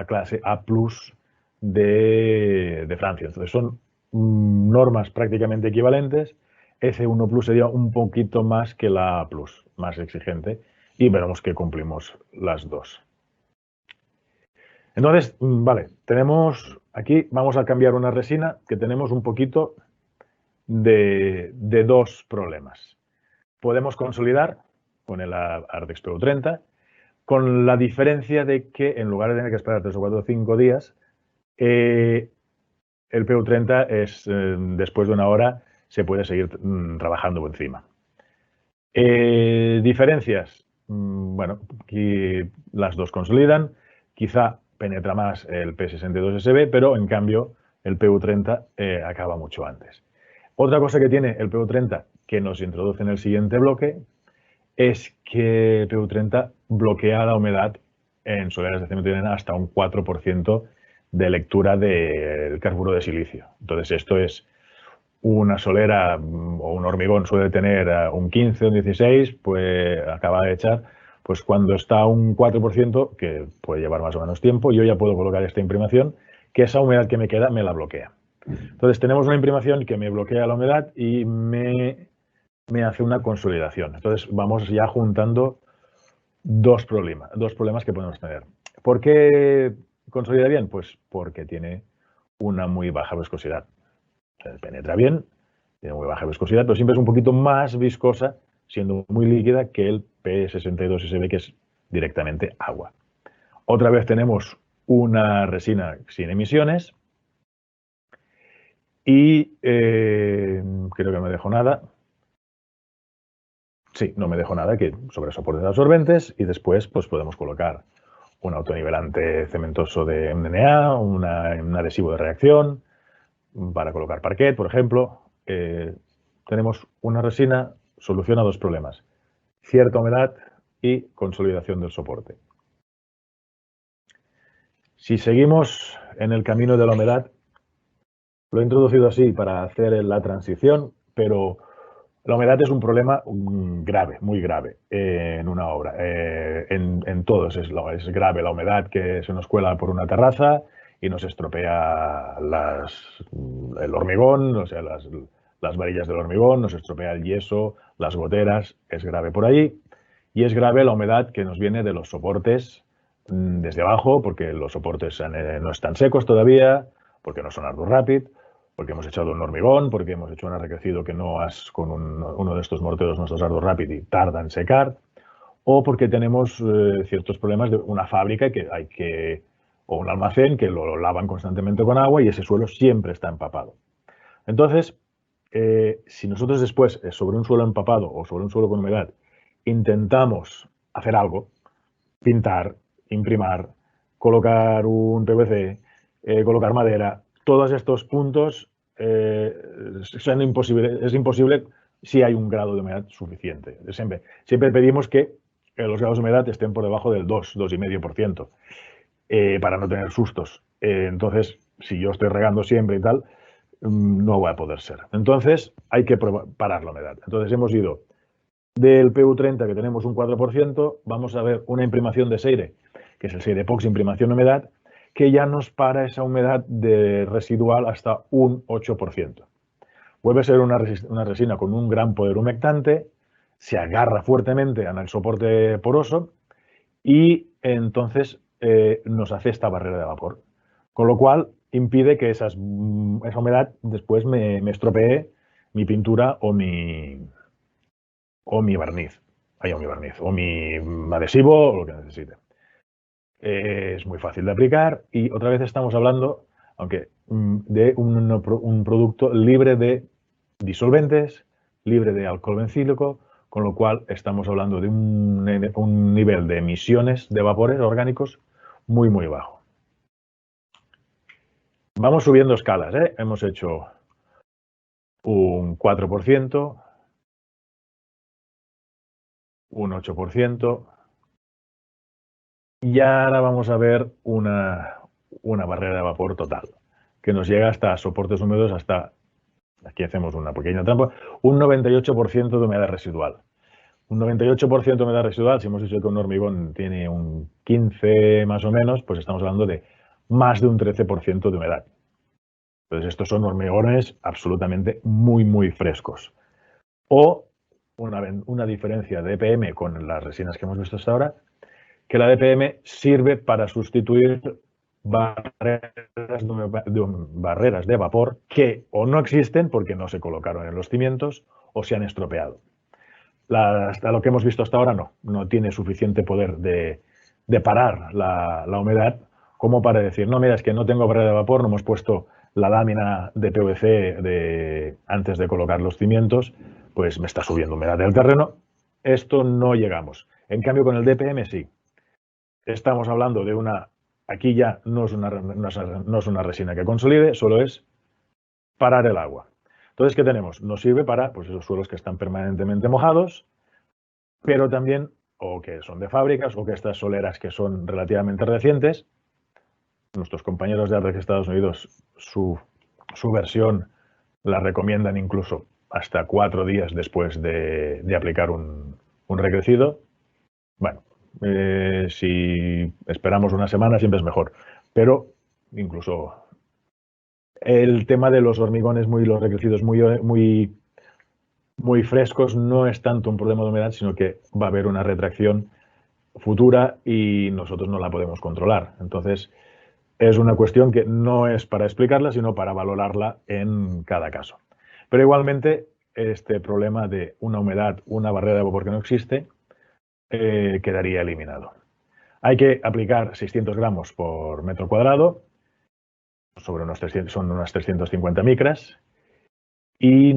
clase A+ de Francia. Entonces son normas prácticamente equivalentes. EC1+ sería un poquito más que la A+, más exigente, y veremos que cumplimos las dos. Entonces, vale, tenemos aquí, vamos a cambiar una resina que tenemos un poquito de dos problemas. Podemos consolidar con el Ardex PU30, con la diferencia de que en lugar de tener que esperar 3 o 4 o 5 días, el PU30 después de una hora se puede seguir trabajando por encima. Diferencias, bueno, aquí las dos consolidan, quizá penetra más el P62SB, pero en cambio el PU30 acaba mucho antes. Otra cosa que tiene el PU30 que nos introduce en el siguiente bloque es que el PU30 bloquea la humedad en soleras de cemento y arena hasta un 4% de lectura del carburo de silicio. Entonces esto es una solera o un hormigón suele tener un 15 o un 16, pues acaba de echar, pues cuando está a un 4%, que puede llevar más o menos tiempo, yo ya puedo colocar esta imprimación, que esa humedad que me queda me la bloquea. Entonces tenemos una imprimación que me bloquea la humedad y me hace una consolidación. Entonces vamos ya juntando dos problemas que podemos tener. ¿Por qué consolida bien? Pues porque tiene una muy baja viscosidad. Penetra bien, tiene muy baja viscosidad, pero siempre es un poquito más viscosa, siendo muy líquida, que el P62SB, que es directamente agua. Otra vez tenemos una resina sin emisiones y creo que no me dejo nada. Sí, no me dejo nada, que sobre soportes absorbentes, y después pues podemos colocar un autonivelante cementoso de MDNA, un adhesivo de reacción, para colocar parquet, por ejemplo. Tenemos una resina, soluciona dos problemas: cierta humedad y consolidación del soporte. Si seguimos en el camino de la humedad, lo he introducido así para hacer la transición, pero la humedad es un problema grave, muy grave en una obra. En todos es grave la humedad que se nos cuela por una terraza y nos estropea el hormigón, o sea, las varillas del hormigón, nos estropea el yeso, las goteras, es grave por ahí. Y es grave la humedad que nos viene de los soportes desde abajo, porque los soportes no están secos todavía, porque no son Ardur Rapid, porque hemos echado un hormigón, porque hemos hecho un arrecrecido que no has con uno de estos morteros, nuestros Ardur Rapid, y tarda en secar, o porque tenemos ciertos problemas de una fábrica o un almacén que lo lavan constantemente con agua y ese suelo siempre está empapado. Entonces, si nosotros después, sobre un suelo empapado o sobre un suelo con humedad, intentamos hacer algo, pintar, imprimar, colocar un PVC, colocar madera, todos estos puntos es imposible si hay un grado de humedad suficiente. Siempre pedimos que los grados de humedad estén por debajo del 2,5%, para no tener sustos. Entonces, si yo estoy regando siempre y tal, no va a poder ser. Entonces, hay que parar la humedad. Entonces, hemos ido del PU30, que tenemos un 4%, vamos a ver una imprimación de Seire, que es el Seire Epoxy imprimación humedad, que ya nos para esa humedad residual hasta un 8%. Vuelve a ser una resina con un gran poder humectante, se agarra fuertemente en el soporte poroso y entonces nos hace esta barrera de vapor. Con lo cual impide que esa humedad después me estropee mi pintura o mi barniz, o mi adhesivo, o lo que necesite. Es muy fácil de aplicar y otra vez estamos hablando, aunque de un producto libre de disolventes, libre de alcohol bencílico, con lo cual estamos hablando de un nivel de emisiones de vapores orgánicos muy, muy bajo. Vamos subiendo escalas, ¿eh? Hemos hecho un 4%, un 8%, y ahora vamos a ver una barrera de vapor total, que nos llega hasta soportes húmedos, hasta, aquí hacemos una pequeña trampa, un 98% de humedad residual. Un 98% de humedad residual, si hemos dicho que un hormigón tiene un 15 más o menos, pues estamos hablando de más de un 13% de humedad. Entonces estos son hormigones absolutamente muy, muy frescos. O una diferencia de EPM con las resinas que hemos visto hasta ahora, que la DPM sirve para sustituir barreras de vapor que o no existen porque no se colocaron en los cimientos o se han estropeado. Lo que hemos visto hasta ahora no tiene suficiente poder de parar la humedad como para decir, no, mira, es que no tengo barrera de vapor, no hemos puesto la lámina de PVC antes de colocar los cimientos, pues me está subiendo humedad del terreno. Esto no llegamos. En cambio, con el DPM sí. Estamos hablando de aquí ya no es una resina que consolide, solo es parar el agua. Entonces, ¿qué tenemos? Nos sirve para pues, esos suelos que están permanentemente mojados, pero también, o que son de fábricas, o que estas soleras que son relativamente recientes. Nuestros compañeros de ARREG Estados Unidos, su versión la recomiendan incluso hasta 4 días después de aplicar un recrecido. Bueno, si esperamos una semana siempre es mejor, pero incluso el tema de los hormigones, los recrecidos muy frescos, no es tanto un problema de humedad, sino que va a haber una retracción futura y nosotros no la podemos controlar. Entonces, es una cuestión que no es para explicarla, sino para valorarla en cada caso. Pero igualmente, este problema de una humedad, una barrera de vapor que no existe, quedaría eliminado. Hay que aplicar 600 gramos por metro cuadrado, son unas 350 micras, y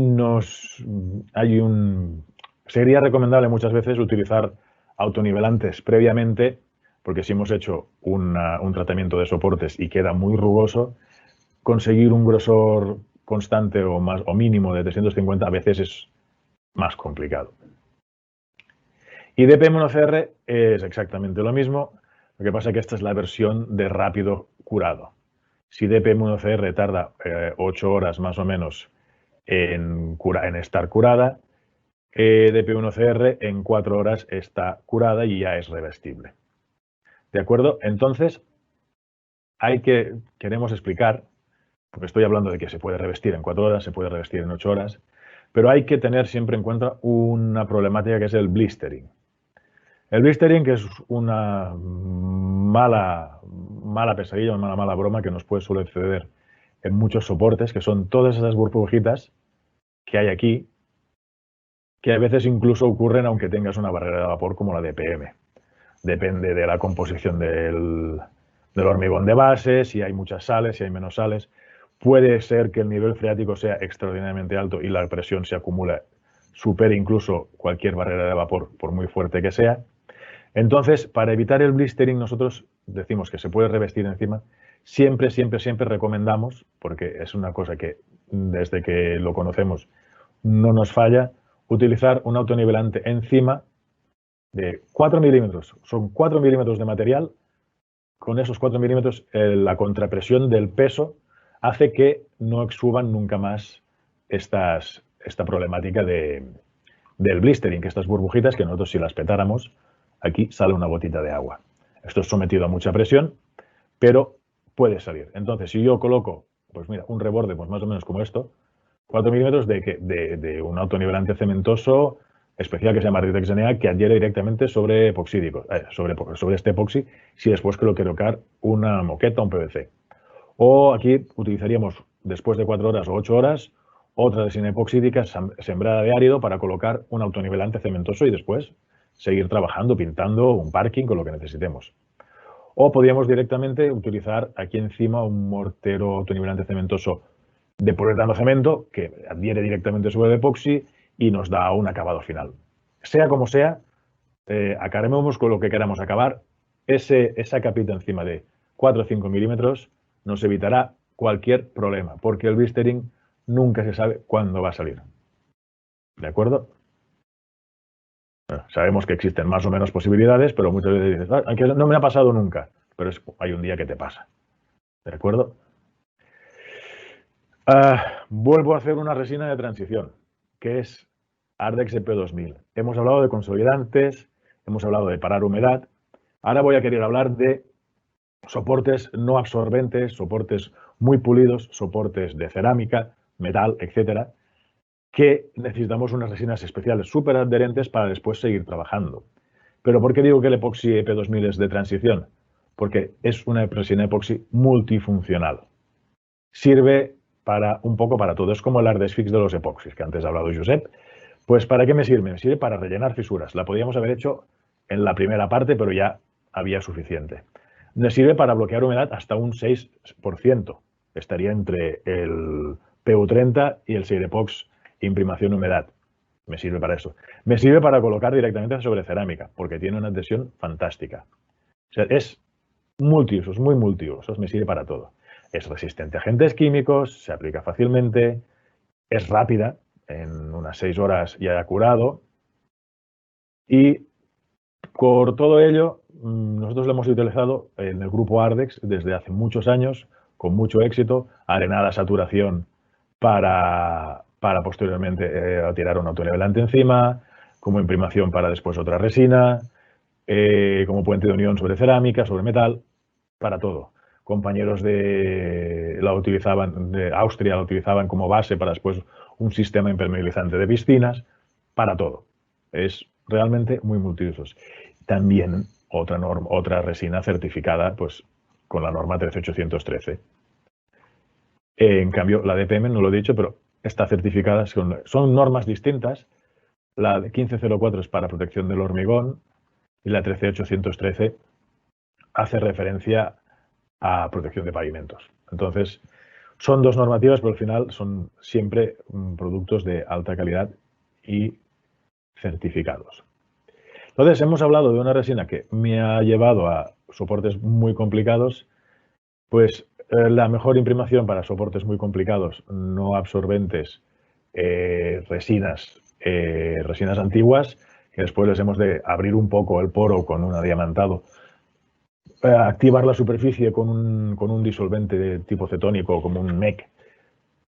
sería recomendable muchas veces utilizar autonivelantes previamente, porque si hemos hecho un tratamiento de soportes y queda muy rugoso, conseguir un grosor constante o mínimo de 350 a veces es más complicado. Y DPM1CR es exactamente lo mismo, lo que pasa es que esta es la versión de rápido curado. Si DPM1CR tarda 8 horas más o menos en estar curada, DP1CR en 4 horas está curada y ya es revestible. ¿De acuerdo? Entonces, queremos explicar, porque estoy hablando de que se puede revestir en 4 horas, se puede revestir en 8 horas, pero hay que tener siempre en cuenta una problemática que es el blistering. El blistering, que es una mala pesadilla, una mala broma que nos puede suceder en muchos soportes, que son todas esas burbujitas que hay aquí, que a veces incluso ocurren aunque tengas una barrera de vapor como la DPM. Depende de la composición del hormigón de base, si hay muchas sales, si hay menos sales. Puede ser que el nivel freático sea extraordinariamente alto y la presión se acumula, supere incluso cualquier barrera de vapor, por muy fuerte que sea. Entonces, para evitar el blistering, nosotros decimos que se puede revestir encima. Siempre, siempre, siempre recomendamos, porque es una cosa que desde que lo conocemos no nos falla, utilizar un autonivelante encima de 4 milímetros. Son 4 milímetros de material. Con esos 4 milímetros, la contrapresión del peso hace que no exsuban nunca más esta problemática del blistering, que estas burbujitas que nosotros si las petáramos, aquí sale una gotita de agua. Esto es sometido a mucha presión, pero puede salir. Entonces, si yo coloco, pues mira, un reborde pues más o menos como esto, 4 milímetros de un autonivelante cementoso especial que se llama Ritex NA, que adhiere directamente sobre epoxídico, sobre este epoxi, si después quiero colocar una moqueta o un PVC. O aquí utilizaríamos, después de 4 horas o 8 horas, otra resina epoxídica sembrada de árido para colocar un autonivelante cementoso y después seguir trabajando, pintando un parking con lo que necesitemos. O podríamos directamente utilizar aquí encima un mortero autonivelante cementoso de poliuretano cemento que adhiere directamente sobre el epoxi y nos da un acabado final. Sea como sea, acabemos con lo que queramos acabar, esa capita encima de 4 o 5 milímetros nos evitará cualquier problema, porque el blistering nunca se sabe cuándo va a salir. ¿De acuerdo? Bueno, sabemos que existen más o menos posibilidades, pero muchas veces dices, que no me ha pasado nunca, pero hay un día que te pasa. ¿De acuerdo? Vuelvo a hacer una resina de transición, que es Ardex EP2000. Hemos hablado de consolidantes, hemos hablado de parar humedad. Ahora voy a querer hablar de soportes no absorbentes, soportes muy pulidos, soportes de cerámica, metal, etcétera, que necesitamos unas resinas especiales súper adherentes para después seguir trabajando. ¿Pero por qué digo que el epoxi EP2000 es de transición? Porque es una resina epoxi multifuncional. Sirve un poco para todo. Es como el Ardesfix de los epoxis, que antes ha hablado Josep. Pues ¿para qué me sirve? Me sirve para rellenar fisuras. La podíamos haber hecho en la primera parte, pero ya había suficiente. Me sirve para bloquear humedad hasta un 6%. Estaría entre el PU30 y el Seirepox imprimación humedad. Me sirve para eso. Me sirve para colocar directamente sobre cerámica, porque tiene una adhesión fantástica. O sea, es multiusos, muy multiusos. Me sirve para todo. Es resistente a agentes químicos, se aplica fácilmente, es rápida, en unas 6 horas ya ha curado. Y por todo ello, nosotros lo hemos utilizado en el grupo Ardex desde hace muchos años, con mucho éxito, arenada saturación para posteriormente tirar un autonivelante encima, como imprimación para después otra resina, como puente de unión sobre cerámica, sobre metal, para todo. Compañeros de Austria la utilizaban como base para después un sistema impermeabilizante de piscinas, para todo. Es realmente muy multiusos. También otra resina certificada pues, con la norma 13813. En cambio, la DPM, no lo he dicho, pero está certificada, son normas distintas. La 1504 es para protección del hormigón y la 13813 hace referencia a protección de pavimentos. Entonces, son dos normativas, pero al final son siempre productos de alta calidad y certificados. Entonces, hemos hablado de una resina que me ha llevado a soportes muy complicados, pues la mejor imprimación para soportes muy complicados, no absorbentes, resinas antiguas, que después les hemos de abrir un poco el poro con un adiamantado, activar la superficie con un disolvente de tipo cetónico, como un MEC,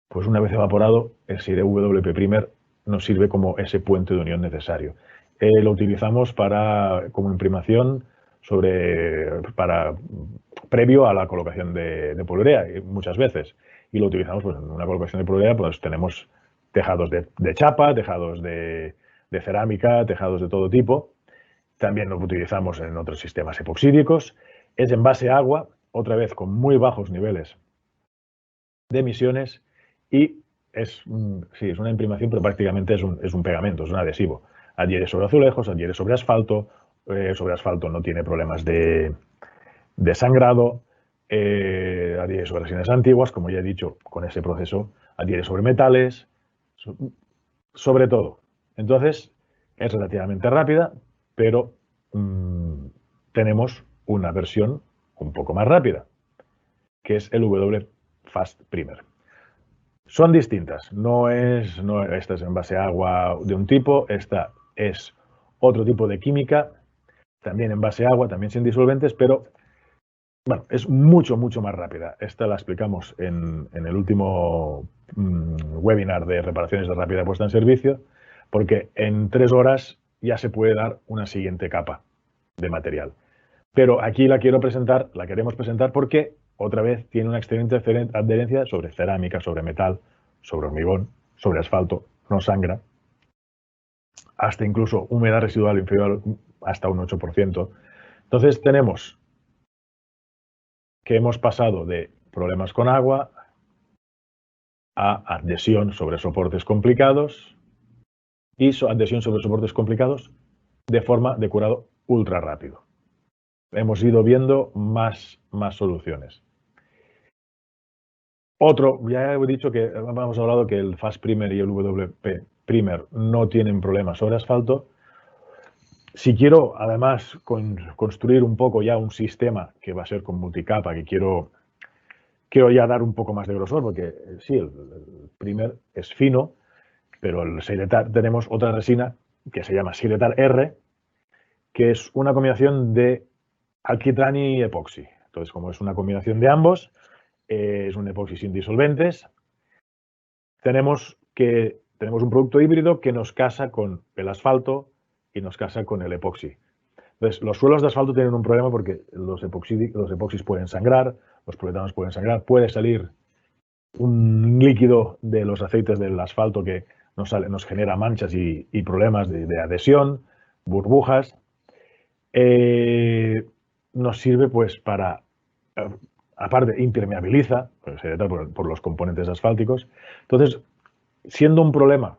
pues una vez evaporado, el Seire WP Primer nos sirve como ese puente de unión necesario. Lo utilizamos como imprimación previo a la colocación de poliurea, muchas veces. Y lo utilizamos pues, en una colocación de poliurea, pues tenemos tejados de chapa, tejados de cerámica, tejados de todo tipo. También lo utilizamos en otros sistemas epoxídicos. Es en base a agua, otra vez con muy bajos niveles de emisiones y es una imprimación, pero prácticamente es un pegamento, es un adhesivo. Adhiere sobre azulejos, adhiere sobre asfalto no tiene problemas de sangrado, adhiere sobre resinas antiguas, como ya he dicho, con ese proceso, adhiere sobre metales, sobre todo. Entonces, es relativamente rápida, pero tenemos una versión un poco más rápida, que es el W Fast Primer. Son distintas, esta es en base a agua de un tipo, esta es otro tipo de química, también en base a agua, también sin disolventes, pero bueno, es mucho, mucho más rápida. Esta la explicamos en el último webinar de reparaciones de rápida puesta en servicio, porque en 3 horas ya se puede dar una siguiente capa de material. Pero aquí la queremos presentar porque otra vez tiene una excelente adherencia sobre cerámica, sobre metal, sobre hormigón, sobre asfalto, no sangra, hasta incluso humedad residual inferior hasta un 8%. Entonces tenemos que hemos pasado de problemas con agua a adhesión sobre soportes complicados y adhesión sobre soportes complicados de forma de curado ultra rápido. hemos ido viendo más soluciones. Otro, ya he dicho que hemos hablado que el Fast Primer y el WP Primer no tienen problemas sobre asfalto. Si quiero, además, construir un poco ya un sistema que va a ser con multicapa, que quiero ya dar un poco más de grosor, porque sí, el Primer es fino, pero el Sidetar tenemos otra resina que se llama Sidetar R, que es una combinación de alquitrán y epoxi. Entonces, como es una combinación de ambos, es un epoxi sin disolventes, tenemos un producto híbrido que nos casa con el asfalto y nos casa con el epoxi. Entonces, los suelos de asfalto tienen un problema porque los epoxis pueden sangrar, los poliuretanos pueden sangrar, puede salir un líquido de los aceites del asfalto que nos genera manchas y problemas de adhesión, burbujas. Nos sirve pues para, aparte, impermeabiliza, pues, por los componentes asfálticos. Entonces, siendo un problema,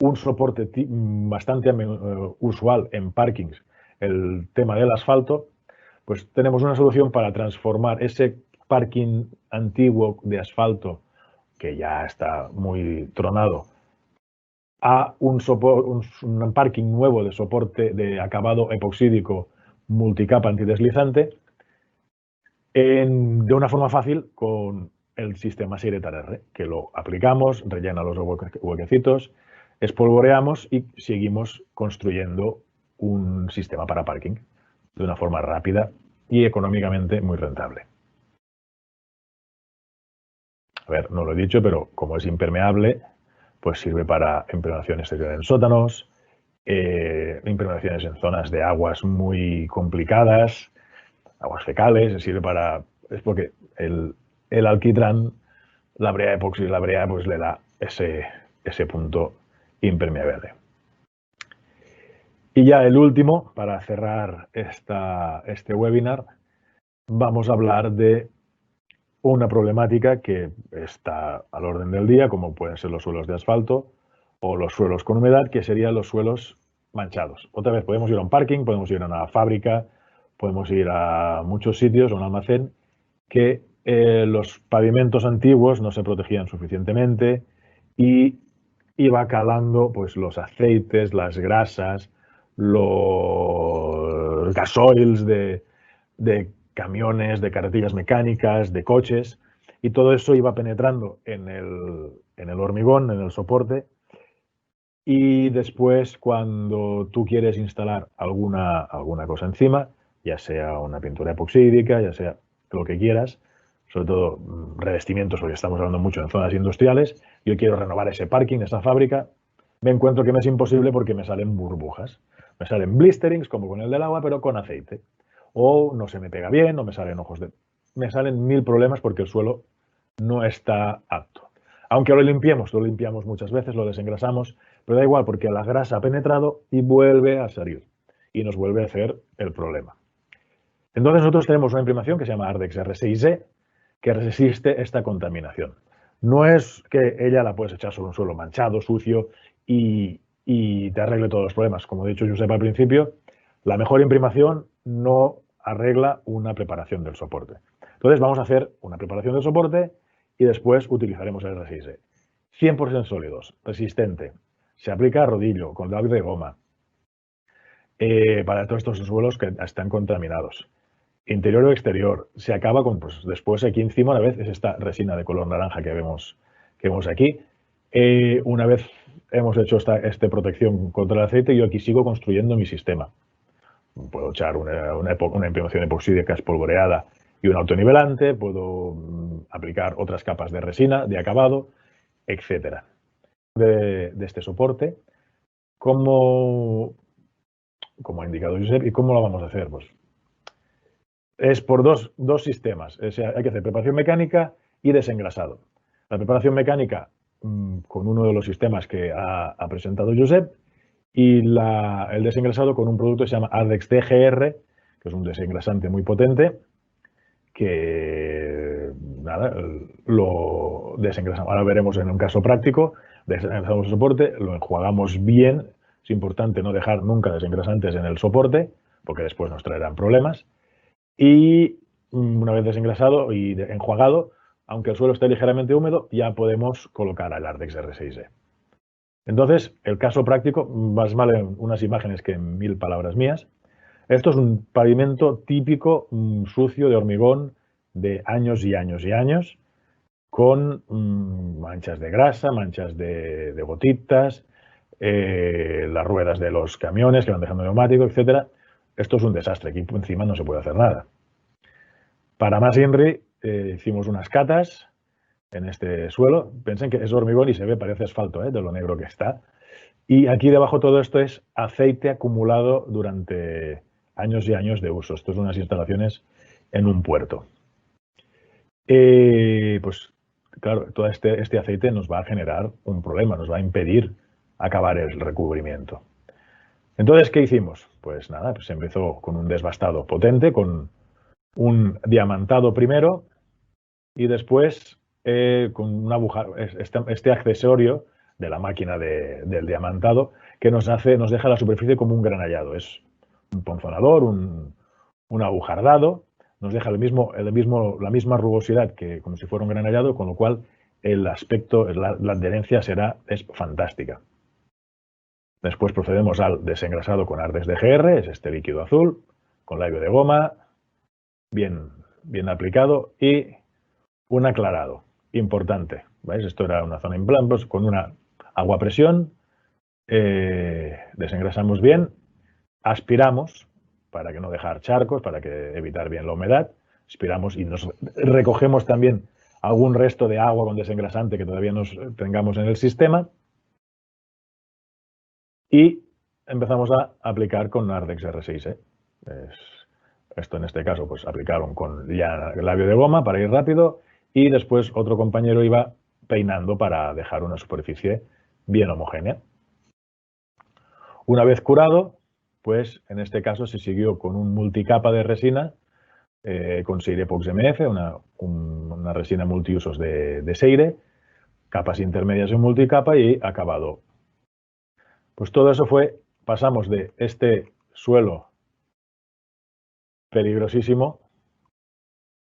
un soporte bastante usual en parkings, el tema del asfalto, pues tenemos una solución para transformar ese parking antiguo de asfalto, que ya está muy tronado, a un parking nuevo de soporte de acabado epoxídico multicapa antideslizante de una forma fácil con el sistema Sidetar R, que lo aplicamos, rellena los huequecitos, espolvoreamos y seguimos construyendo un sistema para parking de una forma rápida y económicamente muy rentable. A ver, no lo he dicho, pero como es impermeable, pues sirve para impermeación exterior en sótanos, impermeaciones en zonas de aguas muy complicadas, aguas fecales, sirve para... Es porque el alquitrán, la brea epoxi, la brea pues le da ese punto impermeable. Y ya el último, para cerrar este webinar, vamos a hablar de una problemática que está al orden del día, como pueden ser los suelos de asfalto o los suelos con humedad, que serían los suelos manchados. Otra vez, podemos ir a un parking, podemos ir a una fábrica, podemos ir a muchos sitios, a un almacén, que los pavimentos antiguos no se protegían suficientemente y iba calando pues, los aceites, las grasas, los gasoils de camiones, de carretillas mecánicas, de coches, y todo eso iba penetrando en el hormigón, en el soporte, y después cuando tú quieres instalar alguna cosa encima, ya sea una pintura epoxídica, ya sea lo que quieras, sobre todo revestimientos, porque estamos hablando mucho en zonas industriales, yo quiero renovar ese parking, esa fábrica, me encuentro que me es imposible porque me salen burbujas, me salen blisterings como con el del agua, pero con aceite. O no se me pega bien, o me salen me salen 1000 problemas porque el suelo no está apto. Aunque lo limpiamos muchas veces, lo desengrasamos, pero da igual porque la grasa ha penetrado y vuelve a salir y nos vuelve a hacer el problema. Entonces nosotros tenemos una imprimación que se llama Ardex R6E que resiste esta contaminación. No es que ella la puedes echar sobre un suelo manchado, sucio y te arregle todos los problemas. Como he dicho Josep al principio, la mejor imprimación no arregla una preparación del soporte. Entonces vamos a hacer una preparación del soporte y después utilizaremos el R6E. 100% sólidos, resistente, se aplica a rodillo, con lac de goma, para todos estos suelos que están contaminados. Interior o exterior, se acaba con, pues después aquí encima una vez es esta resina de color naranja que vemos aquí. Una vez hemos hecho esta protección contra el aceite, yo aquí sigo construyendo mi sistema. Puedo echar una imprimación epoxídica espolvoreada y un autonivelante, puedo aplicar otras capas de resina, de acabado, etcétera. De este soporte, como ha indicado Josep, ¿y cómo lo vamos a hacer? Pues es por dos sistemas. Hay que hacer preparación mecánica y desengrasado. La preparación mecánica con uno de los sistemas que ha presentado Josep y el desengrasado con un producto que se llama Ardex DGR, que es un desengrasante muy potente, que nada, lo desengrasamos. Ahora veremos en un caso práctico, desengrasamos el soporte, lo enjuagamos bien. Es importante no dejar nunca desengrasantes en el soporte, porque después nos traerán problemas. Y una vez desengrasado y enjuagado, aunque el suelo esté ligeramente húmedo, ya podemos colocar el Ardex R6E. Entonces, el caso práctico, más vale unas imágenes que 1000 palabras mías. Esto es un pavimento típico sucio de hormigón de años y años y años, con manchas de grasa, manchas de gotitas, las ruedas de los camiones que van dejando neumático, etc. Esto es un desastre, aquí encima no se puede hacer nada. Para más INRI hicimos unas catas en este suelo. Pensen que es hormigón y se ve, parece asfalto, de lo negro que está. Y aquí debajo todo esto es aceite acumulado durante años y años de uso. Esto es unas instalaciones en un puerto. Pues claro, todo este aceite nos va a generar un problema, nos va a impedir acabar el recubrimiento. Entonces, ¿qué hicimos? Pues nada, pues se empezó con un desbastado potente, con un diamantado primero y después con una este accesorio de la máquina del diamantado que nos deja la superficie como un granallado. Es un ponzonador, un abujardado, nos deja la misma rugosidad que como si fuera un granallado, con lo cual el aspecto, la adherencia es fantástica. Después procedemos al desengrasado con Ardex DGR, es este líquido azul, con labio de goma, bien aplicado, y un aclarado importante. ¿Veis? Esto era una zona en blancos con una agua a presión, desengrasamos bien, aspiramos para que no dejar charcos, para que evitar bien la humedad, aspiramos y nos recogemos también algún resto de agua con desengrasante que todavía nos tengamos en el sistema y empezamos a aplicar con Ardex R6E. Esto en este caso pues aplicaron con ya labio de goma para ir rápido y después otro compañero iba peinando para dejar una superficie bien homogénea. Una vez curado, pues en este caso se siguió con un multicapa de resina con Seire Epox MF, una resina multiusos de Seire, capas intermedias en multicapa y acabado. Pues todo eso pasamos de este suelo peligrosísimo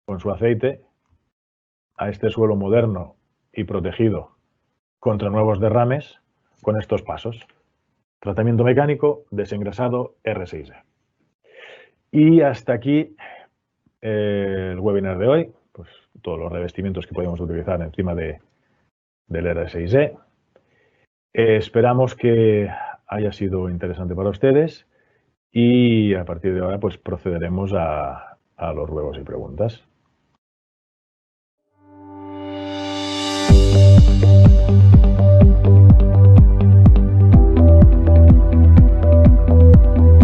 con su aceite a este suelo moderno y protegido contra nuevos derrames con estos pasos. Tratamiento mecánico, desengrasado, R6E. Y hasta aquí el webinar de hoy, pues todos los revestimientos que podemos utilizar encima del R6E. Esperamos que haya sido interesante para ustedes y a partir de ahora pues procederemos a los ruegos y preguntas.